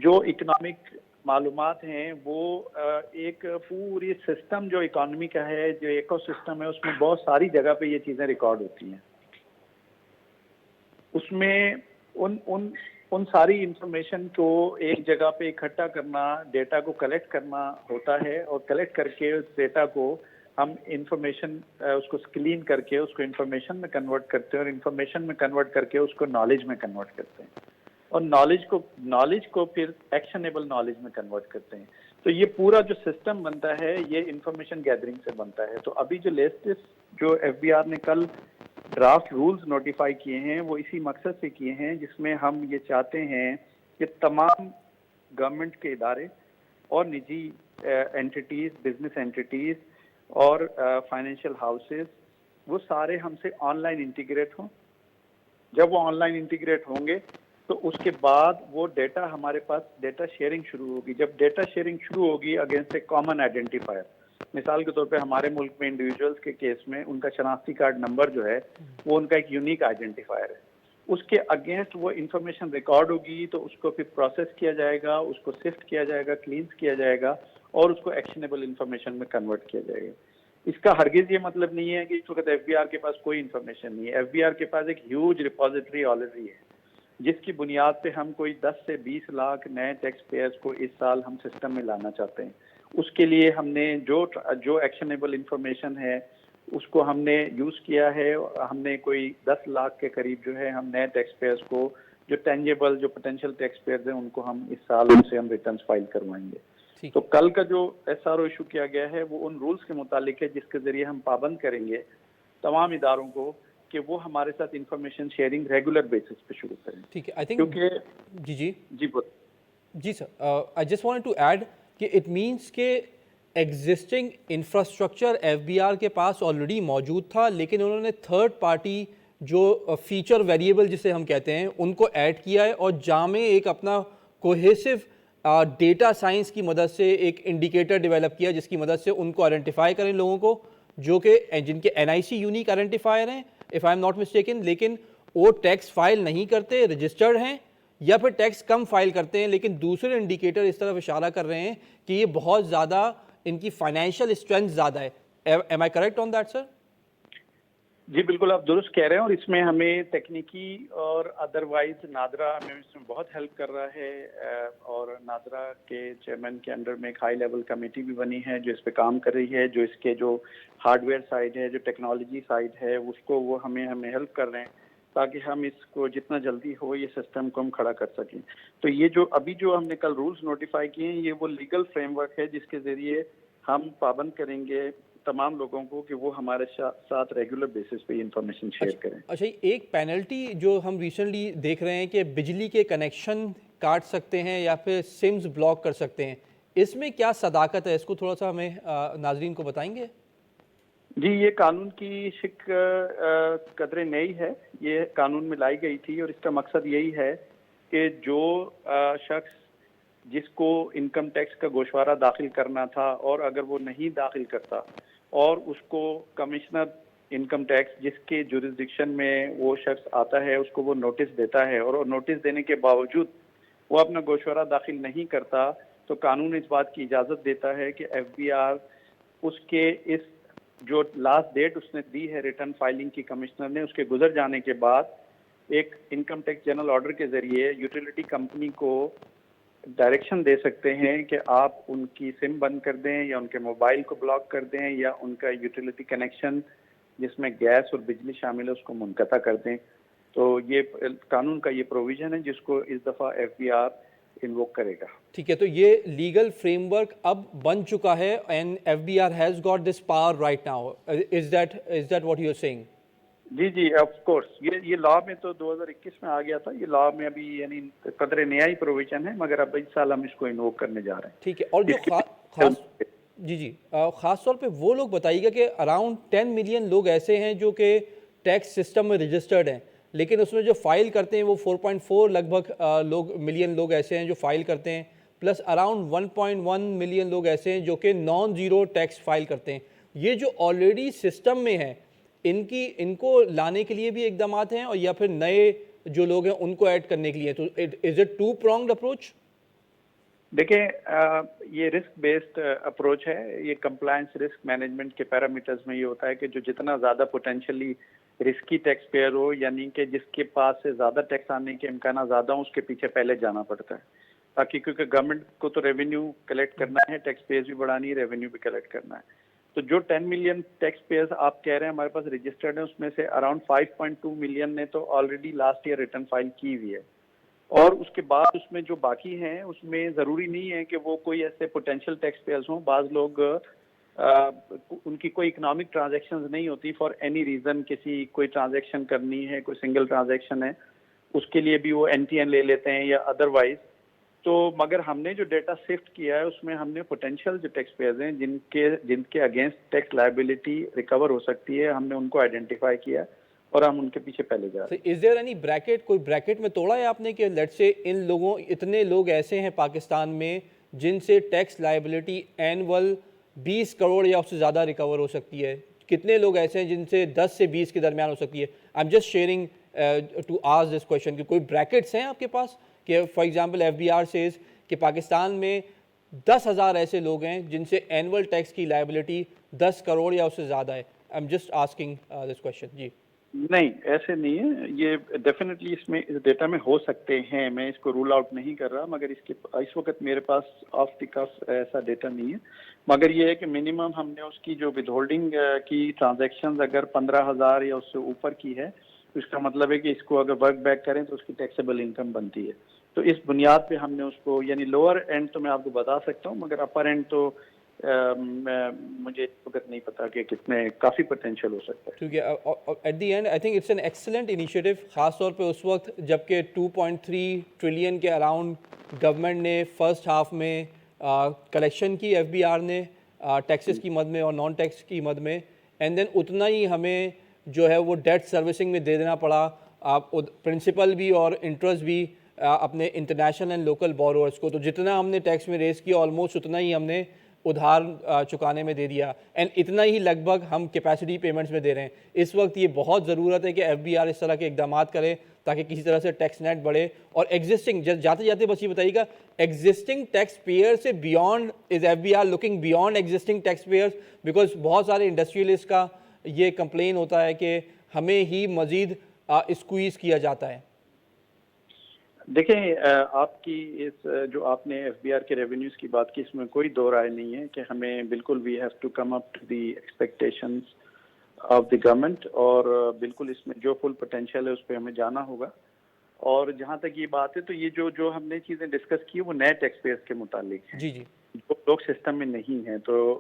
جو اکنامک معلومات ہیں وہ ایک پوری سسٹم جو اکانومی کا ہے، جو ایکو سسٹم ہے، اس میں بہت ساری جگہ پہ یہ چیزیں ریکارڈ ہوتی ہیں. اس میں ان ساری انفارمیشن کو ایک جگہ پہ اکٹھا کرنا، ڈیٹا کو کلیکٹ کرنا ہوتا ہے اور کلیکٹ کر کے اس ڈیٹا کو ہم انفارمیشن اس کو اسکلین کر کے اس کو انفارمیشن میں کنورٹ کرتے ہیں اور انفارمیشن میں کنورٹ کر کے اس کو نالج میں کنورٹ کرتے ہیں اور نالج کو پھر ایکشنیبل نالج میں کنورٹ کرتے ہیں. تو یہ پورا جو سسٹم بنتا ہے یہ انفارمیشن گیدرنگ سے بنتا ہے. تو ابھی جو لیٹسٹ جو ایف بی آر نے کل ڈرافٹ رولز نوٹیفائی کیے ہیں وہ اسی مقصد سے کیے ہیں جس میں ہم یہ چاہتے ہیں کہ تمام گورنمنٹ کے ادارے اور نجی اینٹیٹیز، بزنس اینٹیٹیز اور فائنینشیل ہاؤسز وہ سارے ہم سے آن لائن انٹیگریٹ ہوں. جب وہ آن لائن انٹیگریٹ ہوں گے تو اس کے بعد وہ ڈیٹا ہمارے پاس ڈیٹا شیئرنگ شروع ہوگی. جب ڈیٹا شیئرنگ شروع ہوگی اگینسٹ اے کامن آئیڈینٹیفائر، مثال کے طور پہ ہمارے ملک میں انڈیویجولز کے کیس میں ان کا شناختی کارڈ نمبر جو ہے وہ ان کا ایک یونیک آئیڈینٹیفائر ہے. اس کے اگینسٹ وہ انفارمیشن ریکارڈ ہوگی تو اس کو پھر پروسیس کیا جائے گا، اس کو سفٹ کیا جائے گا، کلینز کیا جائے گا اور اس کو ایکشنیبل انفارمیشن میں کنورٹ کیا جائے گا. اس کا ہرگز یہ مطلب نہیں ہے کہ اس وقت ایف بی آر کے پاس کوئی انفارمیشن نہیں ہے. ایف بی آر کے پاس ایک ہیوج ریپازیٹری آلریڈی ہے جس کی بنیاد پہ ہم کوئی 10 سے 20 لاکھ نئے ٹیکس پیئرز کو اس سال ہم سسٹم میں لانا چاہتے ہیں. اس کے لیے ہم نے جو ایکشنیبل انفارمیشن ہے اس کو ہم نے یوز کیا ہے. ہم نے کوئی 10 لاکھ کے قریب جو ہے ہم نئے ٹیکس پیئرز کو جو ٹینجیبل جو پوٹینشیل ٹیکس پیئرز ہیں ان کو ہم اس سال ان سے ہم ریٹرنز فائل کروائیں گے. تو کل کا جو ایس آر او ایشو کیا گیا ہے وہ ان رولز کے متعلق ہے جس کے ذریعے ہم پابند کریں گے تمام اداروں کو کہ وہ ہمارے ساتھ انفارمیشن شیئرنگ ریگولر بیسس پہ شروع کریں. ٹھیک ہے. کیونکہ جی sir I just want to add کہ اٹ مینس کہ existing infrastructure F B R کے پاس آلریڈی موجود تھا لیکن انہوں نے تھرڈ پارٹی جو فیچر ویریبل جسے ہم کہتے ہیں ان کو ایڈ کیا ہے اور جامع ایک اپنا کوہیسو ڈیٹا سائنس کی مدد سے ایک انڈیکیٹر ڈیولپ کیا جس کی مدد سے ان کو آئیڈینٹیفائی کریں لوگوں کو جو کہ جن کے این آئی سی یونیک آئیڈینٹیفائر ہیں if I am not mistaken, لیکن وہ ٹیکس فائل نہیں کرتے، رجسٹرڈ ہیں یا پھر ٹیکس کم فائل کرتے ہیں. لیکن دوسرے انڈیکیٹر اس طرف اشارہ کر رہے ہیں کہ یہ بہت زیادہ ان کی فائنینشیل اسٹرینتھ زیادہ ہے. Am I correct on that sir? جی بالکل آپ درست کہہ رہے ہیں اور اس میں ہمیں تکنیکی اور ادروائز نادرا ہمیں اس میں بہت ہیلپ کر رہا ہے اور نادرا کے چیئرمین کے انڈر میں ایک ہائی لیول کمیٹی بھی بنی ہے جو اس پہ کام کر رہی ہے، جو اس کے جو ہارڈ ویئر سائڈ ہے، جو ٹیکنالوجی سائڈ ہے اس کو وہ ہمیں ہیلپ کر رہے ہیں تاکہ ہم اس کو جتنا جلدی ہو یہ سسٹم کو ہم کھڑا کر سکیں. تو یہ جو ابھی جو ہم نے کل رولز نوٹیفائی کیے ہیں یہ وہ لیگل فریم ورک ہے جس کے ذریعے ہم پابند کریں گے تمام لوگوں کو کہ وہ ہمارے ساتھ ریگولر بیسس پہ انفارمیشن شیئر کریں. اچھا ایک پینلٹی جو ہم ریسنٹلی دیکھ رہے ہیں کہ بجلی کے کنیکشن کاٹ سکتے ہیں یا پھر سمز بلاک کر سکتے ہیں، اس میں کیا صداقت ہے؟ اس کو تھوڑا سا ہمیں ناظرین کو بتائیں گے. جی یہ قانون کی شک قدرے نئی ہے، یہ قانون میں لائی گئی تھی اور اس کا مقصد یہی ہے کہ جو شخص جس کو انکم ٹیکس کا گوشوارہ داخل کرنا تھا اور اگر وہ نہیں داخل کرتا اور اس کو کمشنر انکم ٹیکس جس کے جورسڈکشن میں وہ شخص آتا ہے اس کو وہ نوٹس دیتا ہے اور نوٹس دینے کے باوجود وہ اپنا گوشوارہ داخل نہیں کرتا تو قانون اس بات کی اجازت دیتا ہے کہ ایف بی آر اس کے اس جو لاسٹ ڈیٹ اس نے دی ہے ریٹرن فائلنگ کی کمشنر نے، اس کے گزر جانے کے بعد ایک انکم ٹیکس جنرل آرڈر کے ذریعے یوٹیلیٹی کمپنی کو ڈائریکشن دے سکتے ہیں کہ آپ ان کی سم بند کر دیں یا ان کے موبائل کو بلاک کر دیں یا ان کا یوٹیلیٹی کنیکشن جس میں گیس اور بجلی شامل ہے اس کو منقطع کر دیں. تو یہ قانون کا یہ پروویژن ہے جس کو اس دفعہ ایف بی آر انووک کرے گا. ٹھیک ہے، تو یہ لیگل فریم ورک اب بن چکا ہے and F B R has got this power right now. Is that what you are seeing? جی جی آف کورس یہ لا میں تو 2021 میں آ گیا تھا. یہ لا میں ابھی یعنی قدر نیا ہی پروویژن ہے، مگر اب اس سال ہم اس کو انووک کرنے جا رہے ہیں. ٹھیک ہے، اور جو خاص جی خاص طور پہ وہ لوگ بتائیے گا کہ اراؤنڈ 10 ملین لوگ ایسے ہیں جو کہ ٹیکس سسٹم میں رجسٹرڈ ہیں، لیکن اس میں جو فائل کرتے ہیں وہ 4.4 لگ بھگ ملین لوگ ایسے ہیں جو فائل کرتے ہیں، پلس اراؤنڈ 1.1 ملین لوگ ایسے ہیں جو کہ نان زیرو ٹیکس فائل کرتے ہیں. یہ جو آلریڈی سسٹم میں ہیں ان کو لانے کے لیے بھی اقدامات ہیں اور یا پھر نئے جو لوگ ہیں ان کو ایڈ کرنے کے لیے؟ تو is it two pronged approach? دیکھیں یہ رسک بیسڈ اپروچ ہے. یہ کمپلائنس رسک مینجمنٹ کے پیرامیٹرز میں یہ ہوتا ہے کہ جو جتنا زیادہ پوٹینشلی رسکی ٹیکس پیئر ہو، یعنی کہ جس کے پاس سے زیادہ ٹیکس آنے کے امکانات زیادہ ہوں، اس کے پیچھے پہلے جانا پڑتا ہے، تاکہ کیونکہ گورنمنٹ کو تو ریونیو کلیکٹ کرنا ہے، ٹیکس پیئرز بھی بڑھانی ہے، ریونیو بھی کلیکٹ کرنا ہے. تو جو 10 ملین ٹیکس پیئرز آپ کہہ رہے ہیں ہمارے پاس رجسٹرڈ ہیں، اس میں سے اراؤنڈ 5.2 ملین نے تو already last year return file کی ہوئی ہے. اور اس کے بعد اس میں جو باقی ہیں اس میں ضروری نہیں ہے کہ وہ کوئی ایسے پوٹینشیل ٹیکس پیئرز ہوں. بعض لوگ ان کی کوئی اکنامک ٹرانزیکشنز نہیں ہوتی، فار اینی ریزن کسی کوئی ٹرانزیکشن کرنی ہے، کوئی سنگل ٹرانزیکشن ہے، اس کے لیے بھی وہ این ٹی این لے لیتے ہیں یا ادروائز. تو مگر ہم نے جو ڈیٹا سفٹ کیا ہے اس میں ہم نے پوٹینشیل جو ٹیکس پیئرز ہیں جن کے اگینسٹ ٹیکس لائبلٹی ریکور ہو سکتی ہے، ہم نے ان کو آئیڈینٹیفائی کیا اور ہم ان کے پیچھے پہلے جا رہے ہیں. از دیئر اینی بریکٹ، کوئی بریکٹ میں توڑا ہے آپ نے کہ لیٹ سے اتنے لوگ ایسے ہیں پاکستان میں جن سے ٹیکس لائبلٹی اینول 20 کروڑ یا اس سے زیادہ ریکور ہو سکتی ہے؟ کتنے لوگ ایسے ہیں جن سے 10 سے 20 کے درمیان ہو سکتی ہے؟ I am just sharing to ask this question کہ کوئی بریکٹس ہیں آپ کے پاس کہ for example F B R says کہ پاکستان میں 10,000 ایسے لوگ ہیں جن سے اینول ٹیکس کی لائبلٹی 10 کروڑ یا اس سے زیادہ ہے. I am just asking this question. جی نہیں ایسے نہیں ہے، یہ ڈیفینیٹلی اس ڈیٹا میں ہو سکتے ہیں، میں اس کو رول آؤٹ نہیں کر رہا، مگر اس وقت میرے پاس آف دی کف ایسا ڈیٹا نہیں ہے. مگر یہ ہے کہ منیمم ہم نے اس کی جو ود ہولڈنگ کی ٹرانزیکشنز اگر 15,000 یا اس سے اوپر کی ہے تو اس کا مطلب ہے کہ اس کو اگر ورک بیک کریں تو اس کی ٹیکسیبل انکم بنتی ہے. تو اس بنیاد پہ ہم نے اس کو یعنی لوور اینڈ تو میں آپ کو بتا سکتا ہوں، مگر اپر اینڈ تو مجھے اس وقت نہیں پتا کہ کتنے، کافی پوٹینشیل ہو سکتا ہے. ٹھیک ہے، at the end I think it's an excellent initiative, خاص طور پہ اس وقت جب کہ 2.3 ٹریلین کے اراؤنڈ گورنمنٹ نے فرسٹ ہاف میں کلیکشن کی ایف بی آر نے ٹیکسز کی مد میں اور نان ٹیکس کی مد میں، اینڈ دین اتنا ہی ہمیں جو ہے وہ ڈیٹ سروسنگ میں دے دینا پڑا، پرنسپل بھی اور انٹرسٹ بھی اپنے انٹرنیشنل اینڈ لوکل بورورز کو. تو جتنا ہم نے ٹیکس میں ریز کیا آلموسٹ اتنا ہی ہم نے ادھار چکانے میں دے دیا، اینڈ اتنا ہی لگ بھگ ہم کیپیسٹی پیمنٹس میں دے رہے ہیں. اس وقت یہ بہت ضرورت ہے کہ ایف بی آر اس طرح کے اقدامات کرے تاکہ کسی طرح سے ٹیکس نیٹ بڑھے. اور ایگزسٹنگ جاتے جاتے بس یہ بتائیے گا، ایگزسٹنگ ٹیکس پیئر سے beyond is F B R looking beyond existing taxpayers? Because بہت سارے انڈسٹریلسٹ کا یہ کمپلین ہوتا ہے کہ ہمیں ہی مزید اسکویز کیا جاتا ہے. دیکھیں آپ کی اس جو آپ نے ایف بی آر کے ریونیوز کی بات کی، اس میں کوئی دو رائے نہیں ہے کہ ہمیں بالکل we have to come up to the expectations of the government, اور بالکل اس میں جو فل پوٹینشیل ہے اس پہ ہمیں جانا ہوگا. اور جہاں تک یہ بات ہے تو یہ جو ہم نے چیزیں ڈسکس کی وہ نئے ٹیکس پیئرز کے متعلق ہیں. جی جی، جو لوگ سسٹم میں نہیں ہیں. تو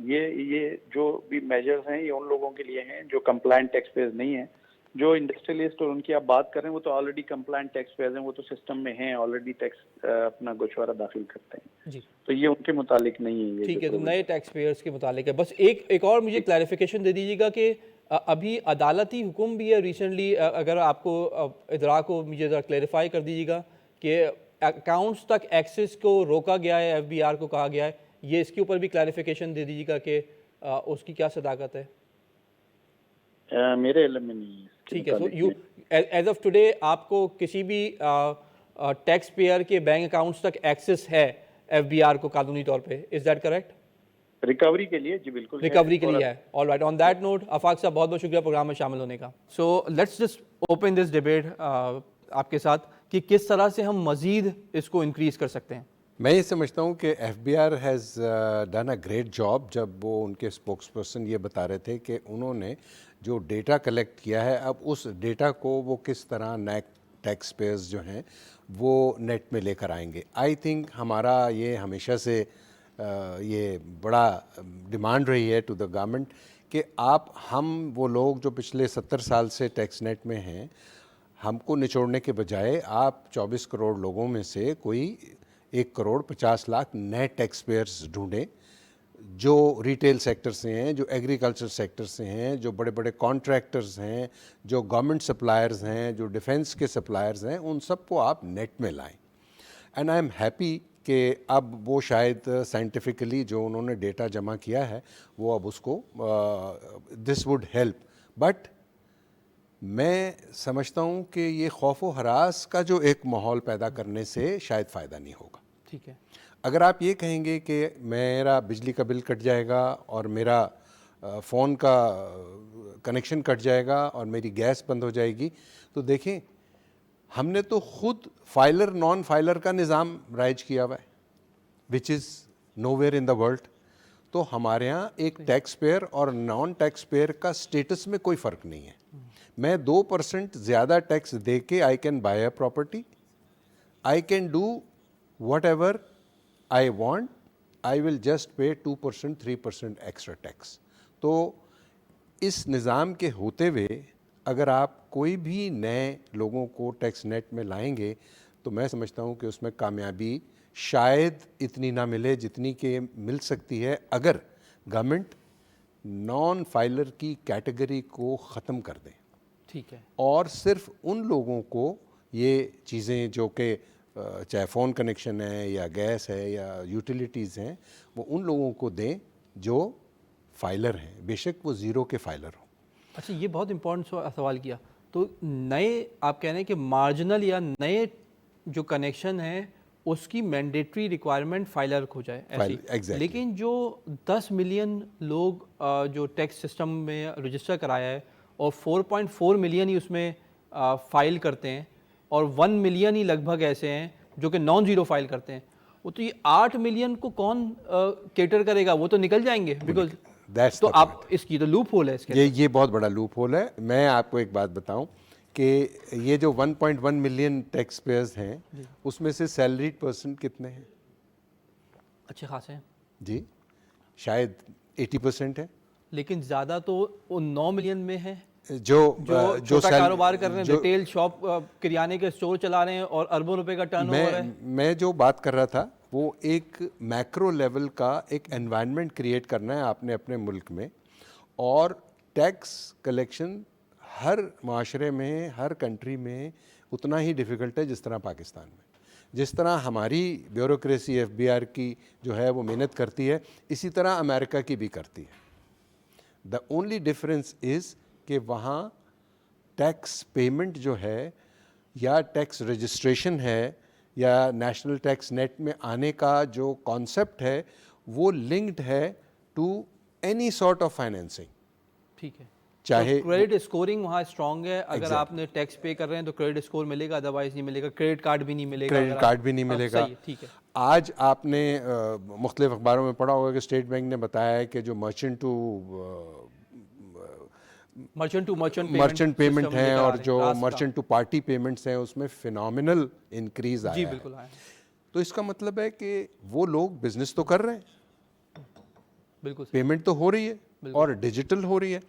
یہ جو بھی میجرز ہیں یہ ان لوگوں کے لیے ہیں جو کمپلائنٹ ٹیکس پیئرز نہیں ہیں. جو انڈسٹریلسٹ اور ان کی آپ بات کر رہے ہیں وہ تو آلریڈی کمپلائنٹ ٹیکس پیئرز ہیں، وہ تو سسٹم میں ہیں، آلریڈی ٹیکس اپنا گوشوارہ داخل کرتے ہیں. جی تو یہ ان کے متعلق نہیں ہے. ٹھیک ہے، تو نئے ٹیکس پیئرز کے متعلق ہے. بس ایک اور مجھے کلیریفیکیشن دے دیجیے گا کہ ابھی عدالتی حکم بھی ہے ریسنٹلی، اگر آپ کو ادراک ہو مجھے ذرا کلیریفائی کر دیجیے گا کہ اکاؤنٹس تک ایکسس کو روکا گیا ہے، ایف بی آر کو کہا گیا ہے، یہ اس کے اوپر بھی کلیریفیکیشن دے دیجیے گا کہ اس کی کیا صداقت ہے؟ میرے علم میں نہیں ہے. ٹھیک ہے، سو ایز آف ٹوڈے آپ کو کسی بھی ٹیکس پیئر کے بینک اکاؤنٹس تک ایکسس ہے ایف بی آر کو قانونی طور پہ، از دیٹ کریکٹ؟ ریکوری کے لیے جی بالکل ریکوری کے لیے ہے. All right, on that note Afaq صاحب بہت بہت شکریہ پروگرام میں شامل ہونے کا. So let's just open this debate آپ کے ساتھ کہ کس طرح سے ہم مزید اس کو انکریز کر سکتے ہیں. میں یہ سمجھتا ہوں کہ F B R has done a great job. جب وہ ان کے اسپوکس پرسن یہ بتا رہے تھے کہ انہوں نے جو ڈیٹا کلیکٹ کیا ہے اب اس ڈیٹا کو وہ کس طرح ٹیکس پیئرز جو ہیں وہ نیٹ میں لے کر آئیں گے. آئی تھنک ہمارا یہ ہمیشہ سے یہ بڑا ڈیمانڈ رہی ہے ٹو دا گورنمنٹ کہ ہم وہ لوگ جو پچھلے 70 سال سے ٹیکس نیٹ میں ہیں, ہم کو نچوڑنے کے بجائے آپ 24 کروڑ لوگوں میں سے کوئی 1 کروڑ 50 لاکھ نئے ٹیکس پیئرز ڈھونڈیں جو ریٹیل سیکٹر سے ہیں, جو ایگریکلچر سیکٹر سے ہیں, جو بڑے بڑے کانٹریکٹرز ہیں, جو گورنمنٹ سپلائرز ہیں, جو ڈیفنس کے سپلائرز ہیں, ان سب کو آپ نیٹ میں لائیں. اینڈ آئی ایم ہیپی کہ اب وہ شاید سائنٹیفکلی جو انہوں نے ڈیٹا جمع کیا ہے وہ اب اس کو دس وڈ ہیلپ. بٹ میں سمجھتا ہوں کہ یہ خوف و ہراس کا جو ایک ماحول پیدا کرنے سے شاید فائدہ نہیں ہوگا. ٹھیک ہے, اگر آپ یہ کہیں گے کہ میرا بجلی کا بل کٹ جائے گا اور میرا فون کا کنیکشن کٹ جائے گا اور میری گیس بند ہو جائے گی, تو دیکھیں ہم نے تو خود فائلر نان فائلر کا نظام رائج کیا ہوا ہے وچ از know where in the world. تو ہمارے ہاں ایک ٹیکس پیئر اور نان ٹیکس پیئر کا اسٹیٹس میں کوئی فرق نہیں ہے. میں 2% زیادہ ٹیکس دے کے I can buy a property, I can do whatever I want, I will just pay 2% 3% extra tax. تو اس نظام کے ہوتے ہوئے اگر آپ کوئی بھی نئے لوگوں کو ٹیکس نیٹ میں لائیں گے تو میں سمجھتا ہوں کہ اس میں کامیابی شاید اتنی نہ ملے جتنی کہ مل سکتی ہے اگر گورنمنٹ نان فائلر کی کیٹیگری کو ختم کر دیں. ٹھیک ہے, اور صرف ان لوگوں کو یہ چیزیں جو کہ چاہے فون کنیکشن ہے یا گیس ہے یا یوٹیلیٹیز ہیں وہ ان لوگوں کو دیں جو فائلر ہیں, بے شک وہ 0 کے فائلر ہوں. اچھا یہ بہت امپورٹنٹ سوال کیا. تو نئے آپ کہہ رہے ہیں کہ مارجنل یا نئے جو کنیکشن ہیں اس کی مینڈیٹری ریکوائرمنٹ فائلر ہو جائے ایسی, لیکن جو 10 ملین لوگ جو ٹیکس سسٹم میں رجسٹر کرایا ہے اور 4.4 ملین ہی اس میں فائل کرتے ہیں اور 1 ملین ہی لگ بھگ ایسے ہیں جو کہ نان زیرو فائل کرتے ہیں, وہ تو یہ 8 ملین کو کون کیٹر کرے گا, وہ تو نکل جائیں گے بیکاز. تو آپ اس کی تو لوپ ہول ہے اس کے, یہ بہت بڑا لوپ ہول ہے. میں آپ کو ایک بات بتاؤں کہ یہ جو 1.1 ملین ٹیکس پیئرز ہیں اس میں سے سیلریڈ پرسن کتنے ہیں؟ اچھے خاصے ہیں جی, شاید 80% ہے. لیکن زیادہ تو ان 9 ملین میں ہیں جو چھوٹا کاروبار کر رہے ہیں, ریٹیل شاپ کریانے کے اسٹور چلا رہے ہیں اور اربوں روپے کا ٹرن اوور ہے. میں جو بات کر رہا تھا وہ ایک میکرو لیول کا ایک انوائرمنٹ کریٹ کرنا ہے آپ نے اپنے ملک میں, اور ٹیکس کلیکشن ہر معاشرے میں ہر کنٹری میں اتنا ہی ڈیفیکلٹ ہے جس طرح پاکستان میں. جس طرح ہماری بیوروکریسی ایف بی آر کی جو ہے وہ محنت کرتی ہے اسی طرح امریکہ کی بھی کرتی ہے. دا اونلی ڈفرینس از کہ وہاں ٹیکس پیمنٹ جو ہے یا ٹیکس رجسٹریشن ہے یا نیشنل ٹیکس نیٹ میں آنے کا جو کانسیپٹ ہے وہ لنکڈ ہے to any sort of financing. ٹھیک ہے, چاہے کریڈٹ اسکورنگ وہاں اسٹرانگ ہے, اگر آپ نے ٹیکس پے کر رہے ہیں تو کریڈٹ اسکور ملے گا, ادروائز نہیں ملے گا. کریڈٹ کارڈ بھی نہیں ملے گا, کریڈٹ کارڈ بھی نہیں ملے گا. ٹھیک ہے. آج آپ نے مختلف اخباروں میں پڑھا ہوگا کہ اسٹیٹ بینک نے بتایا ہے کہ جو مرچنٹ پیمنٹ ہیں اور جو مرچنٹ ٹو پارٹی پیمنٹس ہیں اس میں فینومینل انکریز آیا ہے. بالکل. تو اس کا مطلب ہے کہ وہ لوگ بزنس تو کر رہے ہیں, بالکل پیمنٹ تو ہو رہی ہے اور ڈیجیٹل ہو رہی ہے.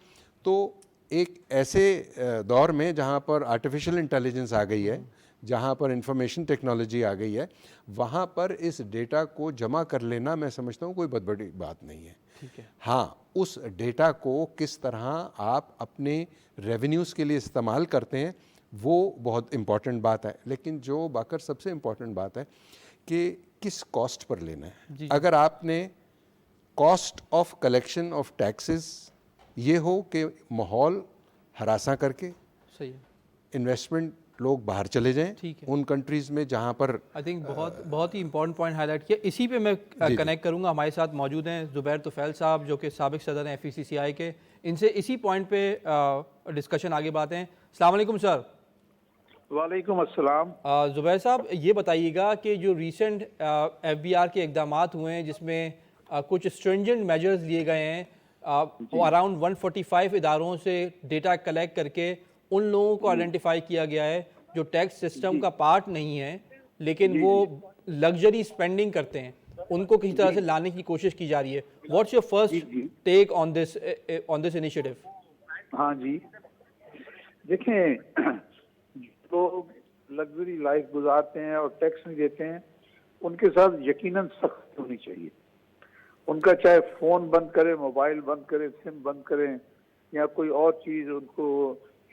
تو ایک ایسے دور میں جہاں پر آرٹیفیشل انٹیلیجنس آ گئی ہے, جہاں پر انفارمیشن ٹیکنالوجی آ گئی ہے, وہاں پر اس ڈیٹا کو جمع کر لینا میں سمجھتا ہوں کوئی بہت بڑی بات نہیں ہے. ہاں, اس ڈیٹا کو کس طرح آپ اپنے ریونیوز کے لیے استعمال کرتے ہیں وہ بہت امپورٹنٹ بات ہے. لیکن جو باقر سب سے امپورٹنٹ بات ہے کہ کس کاسٹ پر لینا ہے. اگر آپ نے cost of collection of taxes یہ ہو کہ ماحول ہراساں کر کے, صحیح ہے, انویسٹمنٹ لوگ باہر چلے جائیں ٹھیک ہے. ان کنٹریز میں جہاں پر آئی تھنک بہت ہی امپورٹنٹ پوائنٹ ہائی لائٹ کیا. اسی پہ میں کنیکٹ کروں گا. ہمارے ساتھ موجود ہیں زبیر طفیل صاحب جو کہ سابق صدر ہیں FECCI کے. ان سے اسی پوائنٹ پہ ڈسکشن آگے بڑھاتے ہیں. السلام علیکم سر. وعلیکم السلام. زبیر صاحب یہ بتائیے گا کہ جو ریسنٹ FBR کے اقدامات ہوئے ہیں جس میں کچھ اسٹرنجنٹ میجرز لیے گئے ہیں, اراؤنڈ 145 اداروں سے ڈیٹا کلیکٹ کر کے ان لوگوں کو آئیڈینٹیفائی کیا گیا ہے جو ٹیکس سسٹم کا پارٹ نہیں ہے لیکن وہ لگژری اسپینڈنگ کرتے ہیں, ان کو کسی طرح سے لانے کی کوشش کی جا رہی ہے. What's your first take on this initiative? ہاں جی, دیکھیں لوگ لگژری لائف گزارتے ہیں اور ٹیکس نہیں دیتے ہیں, ان کے ساتھ یقیناً سخت ہونی چاہیے. ان کا چاہے فون بند کرے, موبائل بند کرے, سم بند کریں یا کوئی اور چیز ان کو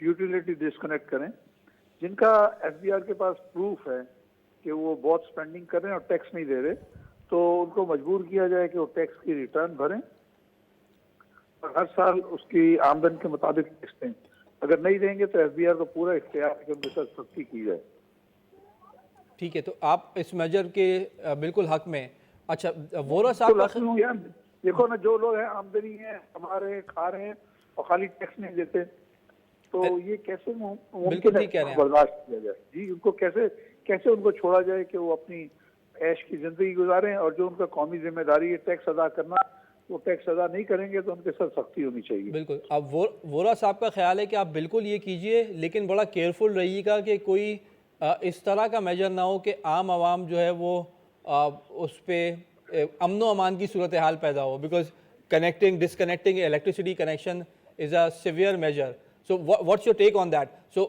یوٹیلیٹی ڈسکنیکٹ کریں. جن کا FBR کے پاس پروف ہے کہ وہ بہت اسپینڈنگ کر رہے ہیں اور ٹیکس نہیں دے رہے تو ان کو مجبور کیا جائے کہ وہ ٹیکس کی ریٹرن بھریں اور ہر سال اس کی آمدن کے مطابق ٹیکس دیں. اگر نہیں دیں گے تو FBR کو پورا اختیار ہے کہ ان کے ساتھ سختی کی جائے. ٹھیک ہے, تو آپ اس میجر کے بالکل حق میں. اچھا وورا صاحب دیکھو نا, جو لوگ ہیں آمدنی ہیں, کما رہے ہیں, کھا رہے ہیں اور خالی ٹیکس نہیں دیتے تو یہ کیسے ممکن ہے برداشت کیا جائے؟ جی ان کو کیسے ان کو چھوڑا جائے کہ وہ اپنی عیش کی زندگی گزاریں اور جو ان کا قومی ذمہ داری ہے ٹیکس ادا کرنا, وہ ٹیکس ادا نہیں کریں گے تو ان کے ساتھ سختی ہونی چاہیے. بالکل. اب وورا صاحب کا خیال ہے کہ آپ بالکل یہ کیجئے لیکن بڑا کیئرفل رہیے گا کہ کوئی اس طرح کا میجر نہ ہو کہ عام عوام جو ہے وہ اس پہ امن و امان کی صورتحال پیدا ہو, because disconnecting electricity connection is a severe measure. So what's your take on that? So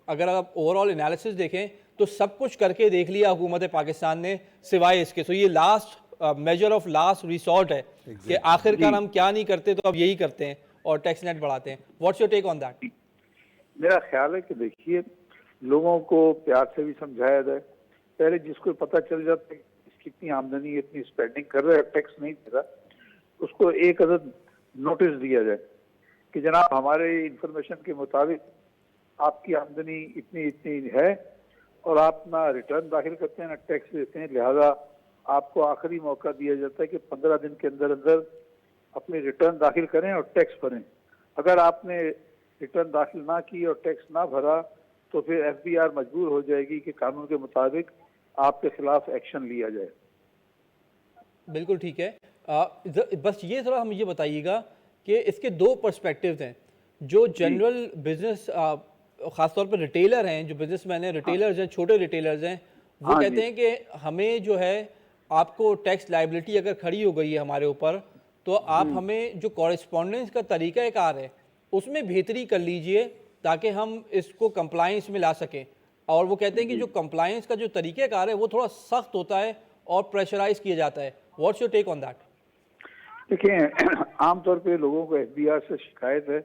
اگر آپ اوور آل انالیسس دیکھیں تو سب کچھ کر کے دیکھ لیا حکومت پاکستان نے سوائے اس کے. سو یہ last measure of last resort ہے کہ آخر کار ہم کیا نہیں کرتے تو اب یہی کرتے ہیں اور ٹیکس نیٹ بڑھاتے ہیں. What's your take on that? میرا خیال ہے کہ دیکھیے لوگوں کو پیار سے بھی سمجھایا جائے. پہلے جس کو پتہ چل جاتا ہے کتنی آمدنی اتنی اسپینڈنگ کر رہا ہے, ٹیکس نہیں دے رہا, اس کو ایک عدد نوٹس دیا جائے کہ جناب ہمارے انفارمیشن کے مطابق آپ کی آمدنی اتنی ہے اور آپ نہ ریٹرن داخل کرتے ہیں نہ ٹیکس دیتے ہیں, لہذا آپ کو آخری موقع دیا جاتا ہے کہ 15 دن کے اندر اپنے ریٹرن داخل کریں اور ٹیکس بھریں. اگر آپ نے ریٹرن داخل نہ کی اور ٹیکس نہ بھرا تو پھر FBR مجبور ہو جائے گی کہ قانون کے مطابق آپ کے خلاف ایکشن لیا جائے. بالکل ٹھیک ہے. بس یہ تھوڑا ہم یہ بتائیے گا کہ اس کے دو پرسپیکٹیوز ہیں. جو جنرل بزنس خاص طور پر ریٹیلر ہیں, جو بزنس مین ہیں, ریٹیلرز ہیں, چھوٹے ریٹیلرز ہیں, وہ کہتے ہیں کہ ہمیں جو ہے آپ کو ٹیکس لائبلٹی اگر کھڑی ہو گئی ہے ہمارے اوپر تو آپ ہمیں جو کورسپونڈنس کا طریقہ کار ہے اس میں بہتری کر لیجئے تاکہ ہم اس کو کمپلائنس میں لا سکیں. اور وہ کہتے ہیں کہ جو کمپلائنس کا جو طریقہ کار ہے وہ تھوڑا سخت ہوتا ہے اور پریشرائز کیا جاتا ہے. What's your take on that? دیکھیں عام طور پہ لوگوں کو FBR سے شکایت ہے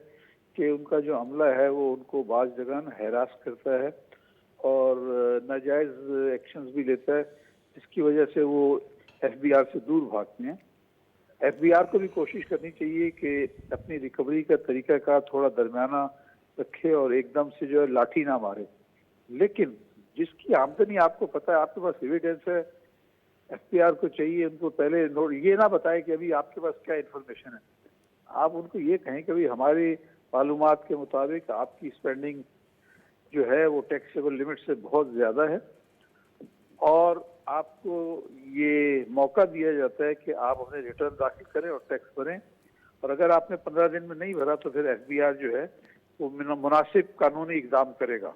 کہ ان کا جو عملہ ہے وہ ان کو بعض جگہ ہیراس کرتا ہے اور ناجائز ایکشنز بھی لیتا ہے, جس کی وجہ سے وہ FBR سے دور بھاگتے ہیں. FBR کو بھی کوشش کرنی چاہیے کہ اپنی ریکوری کا طریقہ کار تھوڑا درمیانہ رکھے اور ایک دم سے جو ہے لاٹھی نہ مارے. لیکن جس کی آمدنی آپ کو پتہ ہے, آپ کے پاس ایویڈنس ہے, FBR کو چاہیے ان کو پہلے یہ نہ بتائے کہ ابھی آپ کے پاس کیا انفارمیشن ہے. آپ ان کو یہ کہیں کہ ابھی ہماری معلومات کے مطابق آپ کی اسپینڈنگ جو ہے وہ ٹیکسیبل لمٹ سے بہت زیادہ ہے اور آپ کو یہ موقع دیا جاتا ہے کہ آپ اپنے ریٹرن داخل کریں اور ٹیکس بھریں, اور اگر آپ نے 15 دن میں نہیں بھرا تو پھر FBR جو ہے وہ مناسب قانونی اقدام کرے گا.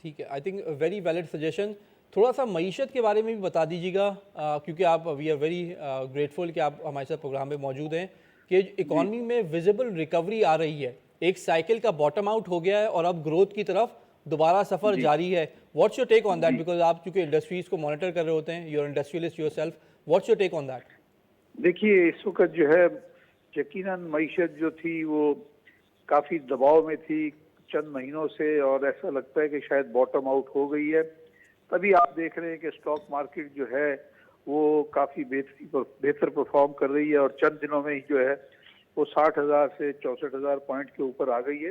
ٹھیک ہے. I think very valid suggestion. تھوڑا سا معیشت کے بارے میں بھی بتا دیجیے گا کیونکہ آپ وی آر ویری گریٹفل کہ آپ ہمارے ساتھ پروگرام میں موجود ہیں کہ اکانومی میں ویزیبل ریکوری آ رہی ہے. ایک سائیکل کا باٹم آؤٹ ہو گیا ہے اور اب گروتھ کی طرف دوبارہ سفر جاری ہے. What's your take on that? Because آپ چونکہ انڈسٹریز کو مانیٹر کر رہے ہوتے ہیں, you are industrialist yourself. What's your take on that? دیکھیے اس وقت جو ہے یقیناً معیشت جو تھی وہ کافی دباؤ میں تھی چند مہینوں سے, اور ایسا لگتا ہے کہ شاید باٹم آؤٹ ہو گئی ہے. تبھی آپ دیکھ رہے ہیں کہ اسٹاک مارکیٹ جو ہے وہ کافی بہتر پرفارم کر رہی ہے اور چند دنوں میں ہی جو ہے وہ 60,000 سے 64,000 پوائنٹ کے اوپر آ گئی ہے.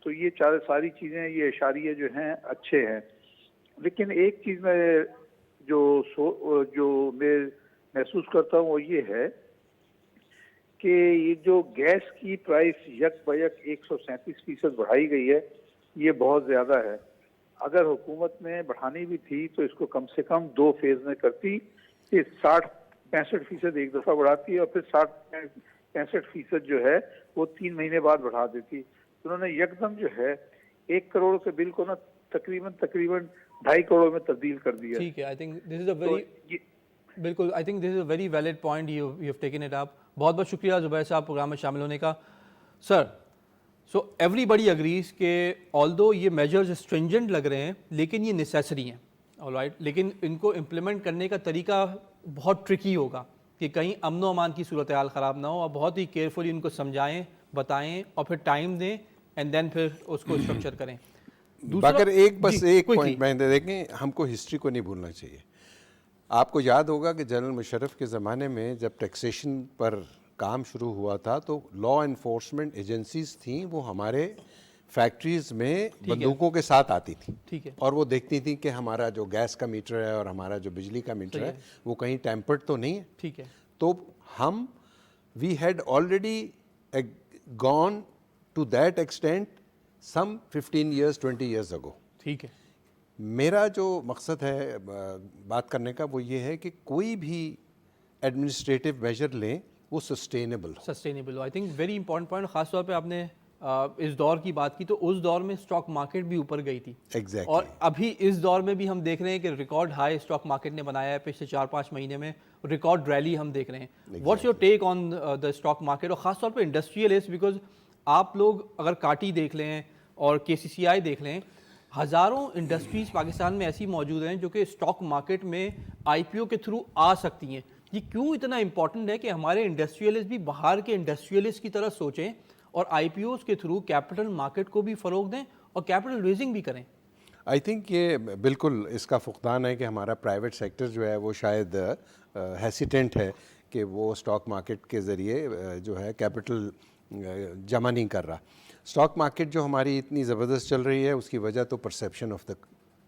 تو یہ ساری چیزیں یہ اشاریے جو ہیں اچھے ہیں. لیکن ایک چیز میں جو میں محسوس کرتا ہوں وہ یہ ہے کہ یہ جو گیس کی پرائس یک بیک 137% بڑھائی گئی ہے یہ بہت زیادہ ہے. اگر حکومت نے بڑھانی بھی تھی تو اس کو کم سے کم 2 فیز میں کرتی کہ 60-65% ایک دفعہ بڑھاتی ہے اور پھر 60-65% جو ہے وہ 3 مہینے بعد بڑھا دیتی. انہوں نے یکدم جو ہے 1 کروڑ کے بل کو نا تقریباً 2.5 کروڑ میں تبدیل کر دیا. ٹھیک ہے, I think this is a very بالکل I think this is a very valid point you have taken it up. بہت بہت شکریہ زبیر صاحب پروگرام میں شامل ہونے کا. سر, سو ایوری بڈی اگریز کہ آلدو یہ میجرز اسٹرنجنٹ لگ رہے ہیں لیکن یہ نیسیسری ہیں, آلرائٹ, لیکن ان کو امپلیمنٹ کرنے کا طریقہ بہت ٹرکی ہوگا کہ کہیں امن و امان کی صورتحال خراب نہ ہو, اور بہت ہی کیئرفلی ان کو سمجھائیں, بتائیں اور پھر ٹائم دیں اینڈ دین پھر اس کو اسٹرکچر کریں. باقر ایک پوائنٹ میں دیکھیں, ہم کو ہسٹری کو نہیں بھولنا چاہیے. آپ کو یاد ہوگا کہ جنرل مشرف کے زمانے میں جب ٹیکسیشن پر کام شروع ہوا تھا تو لا انفورسمنٹ ایجنسیز تھیں, وہ ہمارے فیکٹریز میں بندوقوں کے ساتھ آتی تھیں اور وہ دیکھتی تھیں کہ ہمارا جو گیس کا میٹر ہے اور ہمارا جو بجلی کا میٹر ہے وہ کہیں ٹیمپرڈ تو نہیں ہے. ٹھیک ہے, تو ہم we had already gone to that extent some 15 years 20 years ago. ٹھیک ہے, میرا جو مقصد ہے بات کرنے کا وہ یہ ہے کہ کوئی بھی ایڈمنسٹریٹو میجر لیں وہ sustainable who. I think very important point. خاص طور پہ آپ نے اس دور کی بات کی تو اس دور میں اسٹاک مارکیٹ بھی اوپر گئی تھی, اور ابھی اس دور میں بھی ہم دیکھ رہے ہیں کہ ریکارڈ ہائی اسٹاک مارکیٹ نے بنایا ہے. پچھلے 4-5 مہینے میں ریکارڈ ریلی ہم دیکھ رہے ہیں. What's your take on the stock market, اور خاص طور پہ انڈسٹریلسٹ, بیکاز آپ لوگ اگر کاٹی دیکھ لیں اور KCCI دیکھ لیں, ہزاروں انڈسٹریز پاکستان میں ایسی موجود ہیں جو کہ اسٹاک مارکیٹ میں IPO کے تھرو آ سکتی ہیں. یہ کیوں اتنا امپورٹنٹ ہے کہ ہمارے انڈسٹریلسٹ بھی باہر کے انڈسٹریلسٹ کی طرح سوچیں اور IPOs کے تھرو کیپٹل مارکیٹ کو بھی فروغ دیں اور کیپٹل ریزنگ بھی کریں؟ آئی تھنک یہ بالکل اس کا فقدان ہے کہ ہمارا پرائیویٹ سیکٹر جو ہے وہ شاید ہیسیٹنٹ ہے کہ وہ اسٹاک مارکیٹ کے ذریعے جو ہے کیپٹل جمع نہیں کر رہا. اسٹاک مارکیٹ جو ہماری اتنی زبردست چل رہی ہے اس کی وجہ تو perception of the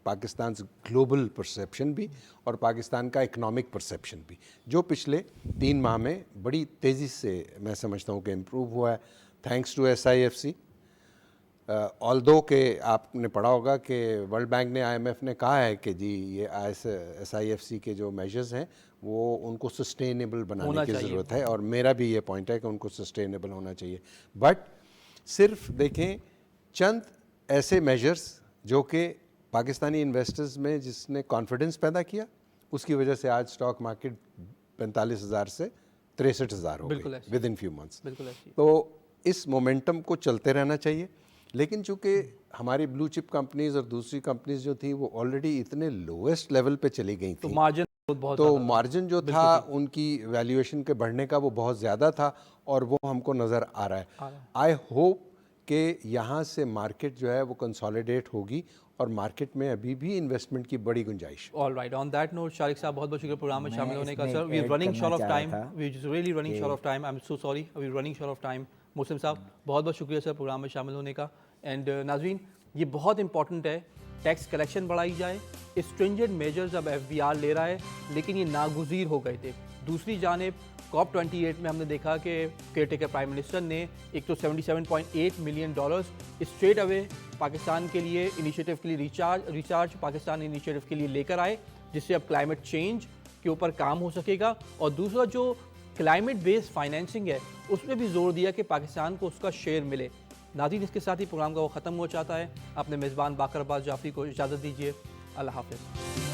Pakistan global perception بھی اور پاکستان کا اکنامک پرسیپشن بھی جو پچھلے 3 ماہ میں بڑی تیزی سے میں سمجھتا ہوں کہ امپروو ہوا ہے تھینکس ٹو SIFC. آلدو کہ آپ نے پڑھا ہوگا کہ ورلڈ بینک نے IMF نے کہا ہے کہ جی یہ SIFC کے جو میجرز ہیں وہ ان کو سسٹینیبل بنانے کی ضرورت ہے, اور میرا بھی یہ پوائنٹ ہے کہ ان کو سسٹینیبل ہونا چاہیے. بٹ صرف دیکھیں چند ایسے میجرز جو کہ پاکستانی انویسٹرز میں جس نے کانفیڈنس پیدا کیا, اس کی وجہ سے آج اسٹاک مارکیٹ 45,000 سے 63,000 ہو گئی ود ان فیو منتھس. تو اس مومنٹم کو چلتے رہنا چاہیے. لیکن چونکہ ہماری بلو چپ کمپنیز اور دوسری کمپنیز جو تھیں وہ آلریڈی اتنے لویسٹ لیول پہ چلی گئی تھیں تو مارجن جو تھا ان کی ویلیویشن کے بڑھنے کا وہ بہت زیادہ تھا, اور وہ ہم کو نظر آ رہا ہے. آئی ہوپ کہ یہاں سے مارکیٹ جو ہے وہ کنسالیڈیٹ ہوگی اور مارکیٹ میں ابھی بھی انویسٹمنٹ کی بڑی گنجائش. All right, on that note Shariq صاحب بہت بہت شکریہ پروگرام میں شامل ہونے کا. Sir we are running short of time, we are really running short of time, I am so sorry, we are running short of time. Muslim صاحب بہت بہت شکریہ سر پروگرام میں شامل ہونے کا. اینڈ ناظرین, یہ بہت امپورٹنٹ ہے ٹیکس کلیکشن بڑھائی جائے. اسٹرنجنٹ میجرز اب FBR لے رہا ہے لیکن یہ ناگزیر ہو گئے تھے. دوسری جانب COP28 میں ہم نے دیکھا کہ کیئر ٹیکر پرائم منسٹر نے ایک تو $77.8 ملین اسٹریٹ اوے پاکستان کے لیے انیشیٹو کے لیے ریچارج پاکستان انیشیٹو کے لیے لے کر آئے, جس سے اب کلائمیٹ چینج کے اوپر کام ہو سکے گا. اور دوسرا جو کلائمیٹ بیسڈ فائنینسنگ ہے اس میں بھی زور دیا کہ پاکستان کو اس کا شیئر ملے. ناظرین, اس کے ساتھ ہی پروگرام کا وہ ختم ہو جاتا ہے. اپنے میزبان باقر عباس جعفری کو اجازت دیجیے. اللہ حافظ.